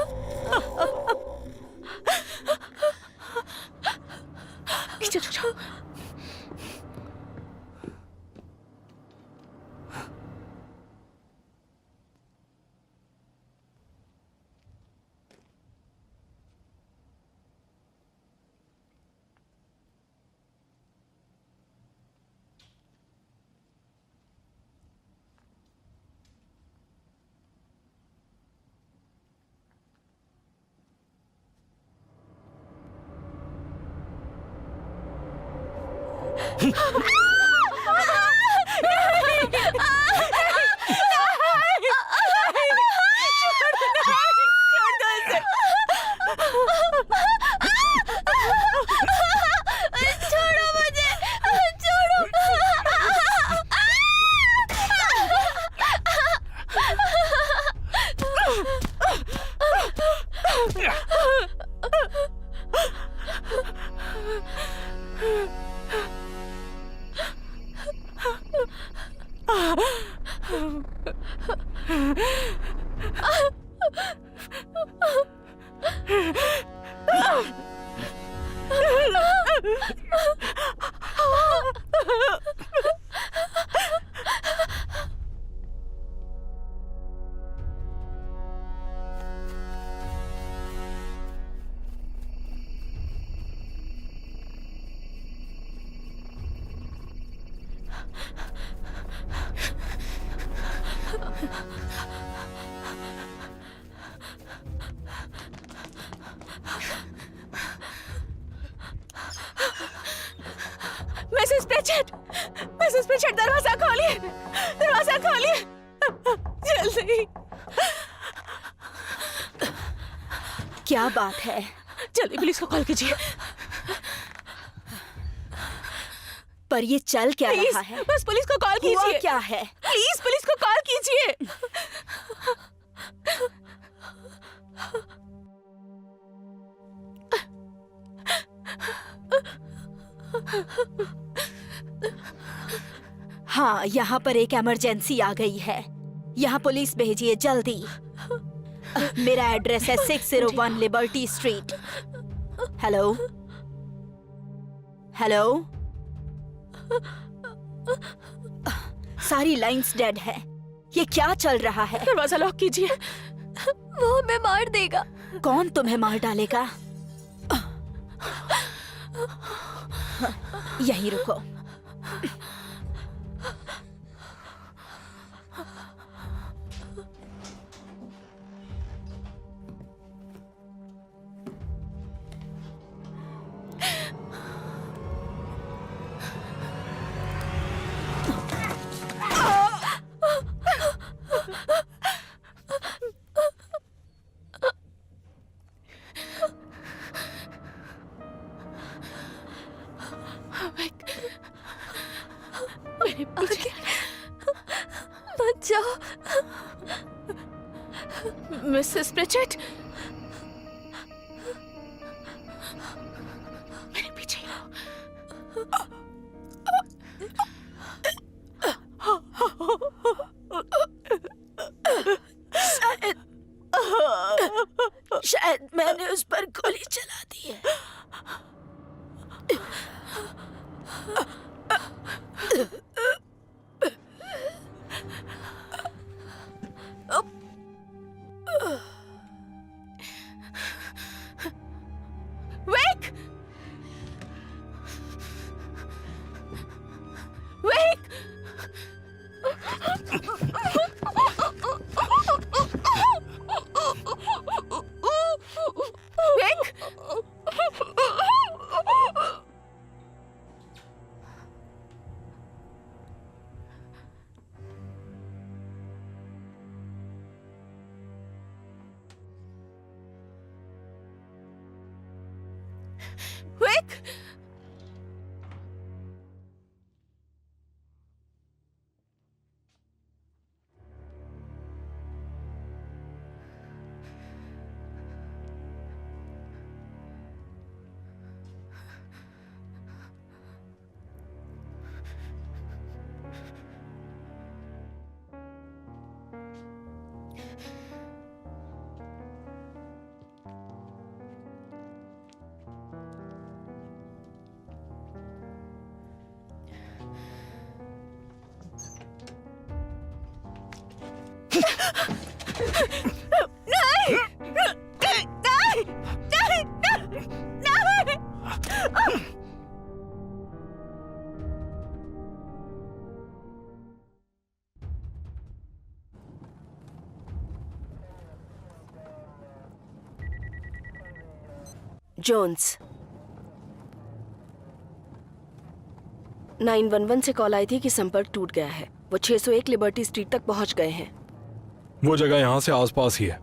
नीचे छो जाओ। छोड़ो मुझे, छोड़ो। मिसेस प्रेचेट, मिसेस प्रेचेट, दरवाजा खोलिए, दरवाजा खोलिए, जल्दी। क्या बात है? जल्दी पुलिस को कॉल कीजिए। पर ये चल क्या प्लीज, रहा है? बस पुलिस को कॉल हुआ कीजिए। क्या है? प्लीज पुलिस को कॉल कीजिए। हाँ, यहाँ पर एक इमरजेंसी आ गई है। यहाँ पुलिस भेजिए जल्दी। मेरा एड्रेस है 601 लिबर्टी स्ट्रीट। Hello, hello. सारी लाइंस डेड है। ये क्या चल रहा है? दरवाजा लॉक कीजिए। वो हमें मार देगा। कौन तुम्हें मार डालेगा? यहीं रुको। मेरे पीछे बचाओ। मिसेस प्रेचेट, मेरे पीछे ही रहो। शायद मैंने उस पर गोली चला दी है। Wake! Wake! जोन्स 911 से कॉल आई थी कि संपर्क टूट गया है। वो 601 लिबर्टी स्ट्रीट तक पहुंच गए हैं। वो जगह यहाँ से आसपास ही है।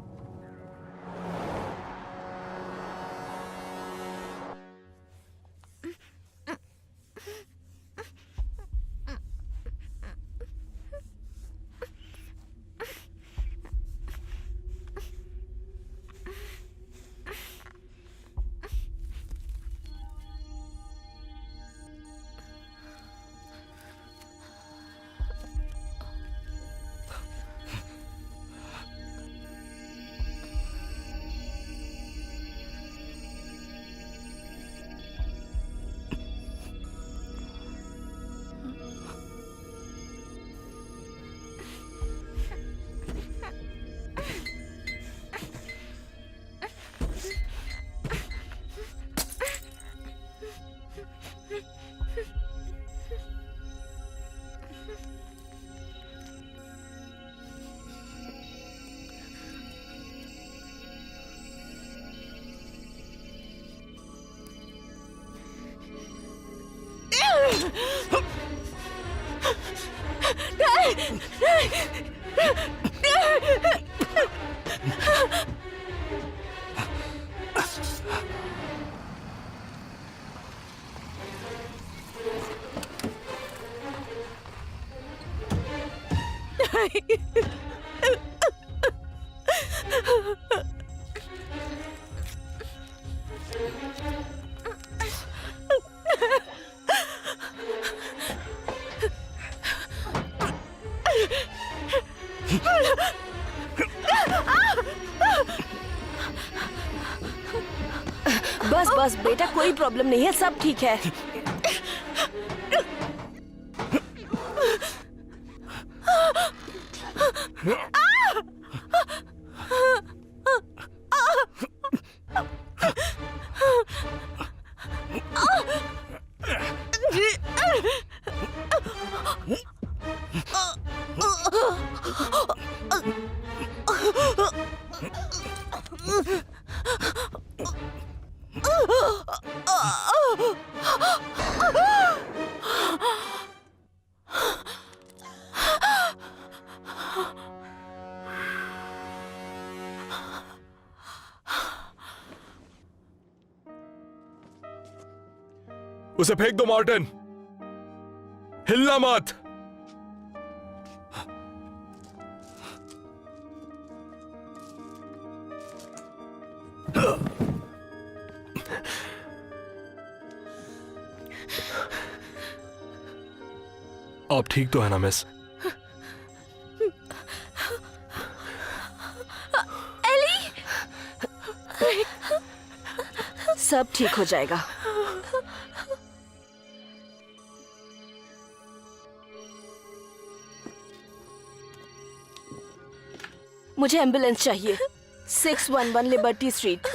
बस बस बेटा, कोई प्रॉब्लम नहीं है, सब ठीक है। उसे फेंक दो मार्टिन, हिलना मत। आप ठीक तो है ना मिस? सब ठीक हो जाएगा। मुझे एम्बुलेंस चाहिए। 611 लिबर्टी स्ट्रीट।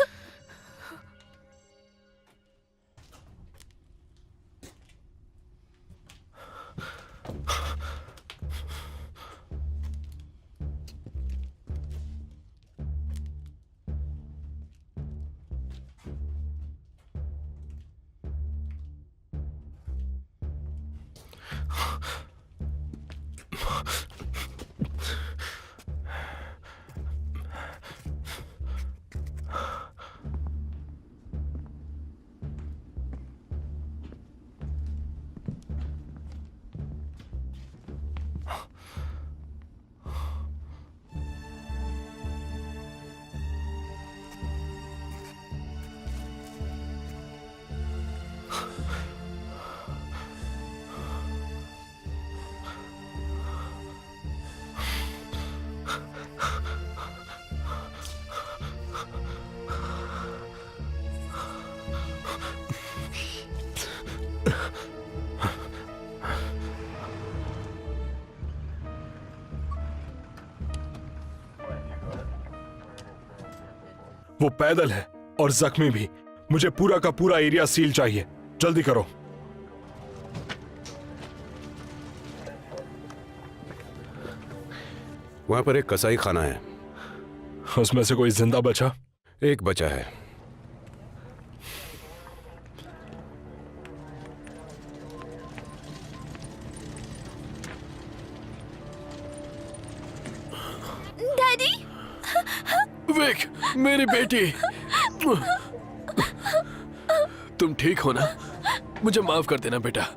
वो पैदल है और जख्मी भी। मुझे पूरा का पूरा एरिया सील चाहिए, जल्दी करो। वहां पर एक कसाई खाना है। उसमें से कोई जिंदा बचा? एक बचा है। डैडी, विक, मेरी बेटी, तुम ठीक हो ना? मुझे माफ कर देना बेटा।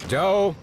जाओ।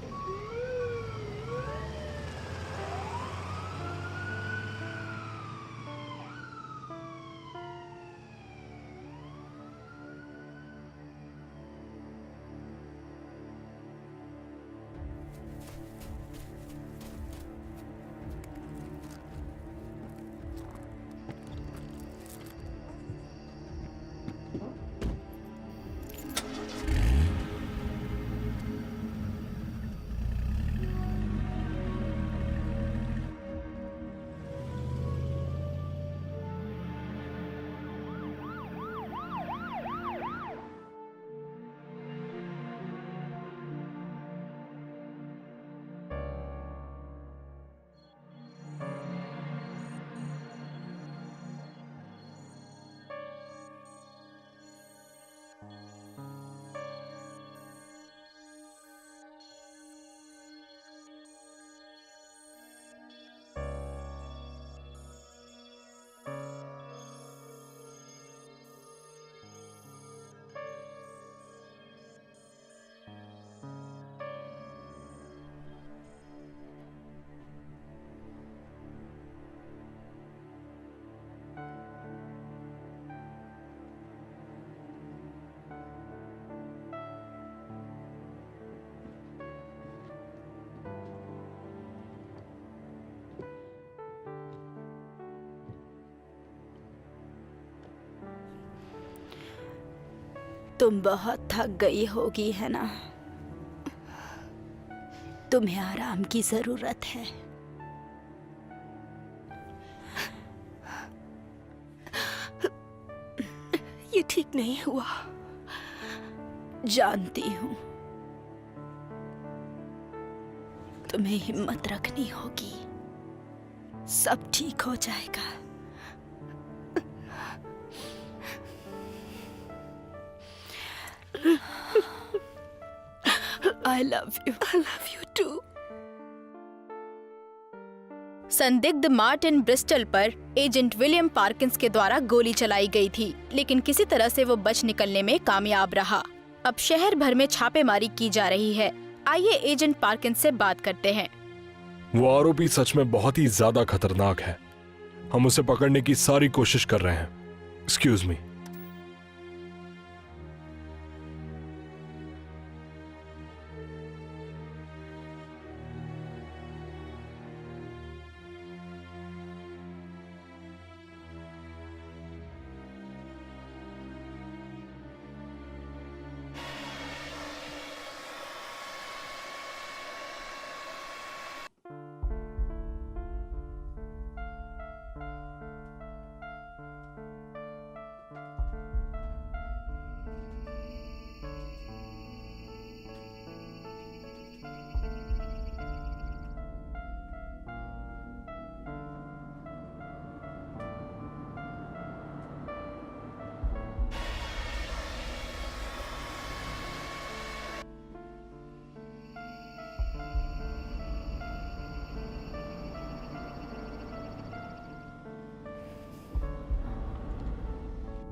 तुम बहुत थक गई होगी है ना? तुम्हें आराम की जरूरत है। ये ठीक नहीं हुआ। जानती हूँ। तुम्हें हिम्मत रखनी होगी, सब ठीक हो जाएगा। I love you. I love you too. संदिग्ध मार्टिन ब्रिस्टल पर एजेंट विलियम पार्किंस के द्वारा गोली चलाई गई थी, लेकिन किसी तरह से वो बच निकलने में कामयाब रहा। अब शहर भर में छापेमारी की जा रही है। आइए एजेंट पार्किंस से बात करते हैं। वो आरोपी सच में बहुत ही ज्यादा खतरनाक है। हम उसे पकड़ने की सारी कोशिश कर रहे हैं। Excuse me.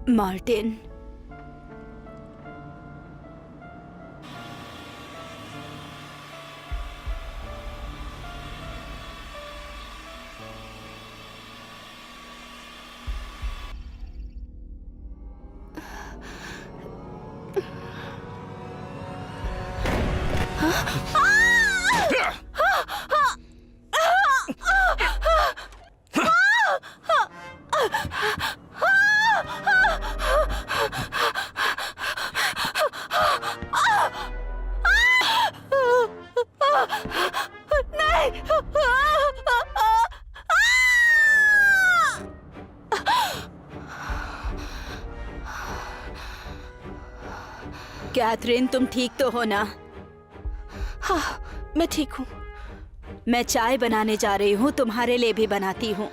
मार्टिन, कैथरीन, तुम ठीक तो हो ना? हाँ, मैं ठीक हूँ। मैं चाय बनाने जा रही हूँ, तुम्हारे लिए भी बनाती हूँ।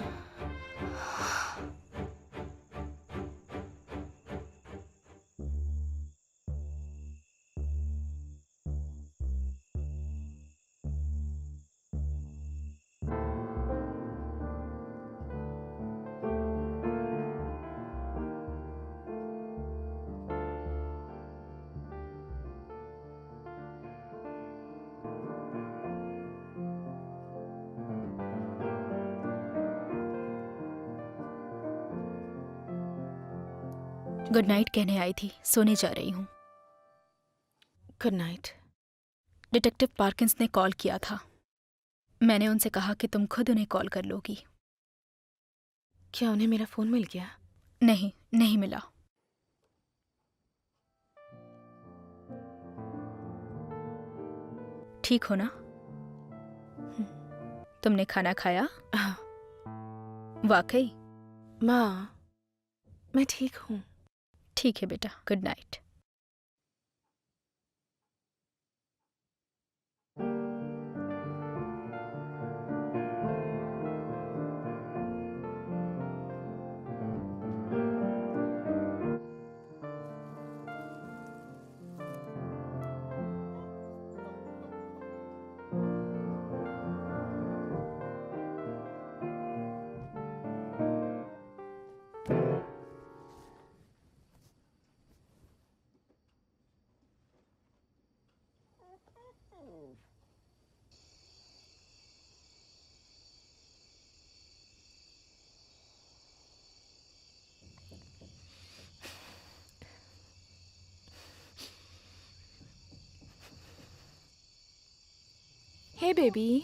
गुड नाइट कहने आई थी, सोने जा रही हूँ। Good night. डिटेक्टिव पार्किंस ने कॉल किया था। मैंने उनसे कहा कि तुम खुद उन्हें कॉल कर लोगी। क्या उन्हें मेरा फोन मिल गया? नहीं, नहीं मिला। ठीक हो ना? तुमने खाना खाया? हाँ। वाकई? माँ, मैं ठीक हूँ। ठीक है बेटा, गुड नाइट। हे बेबी,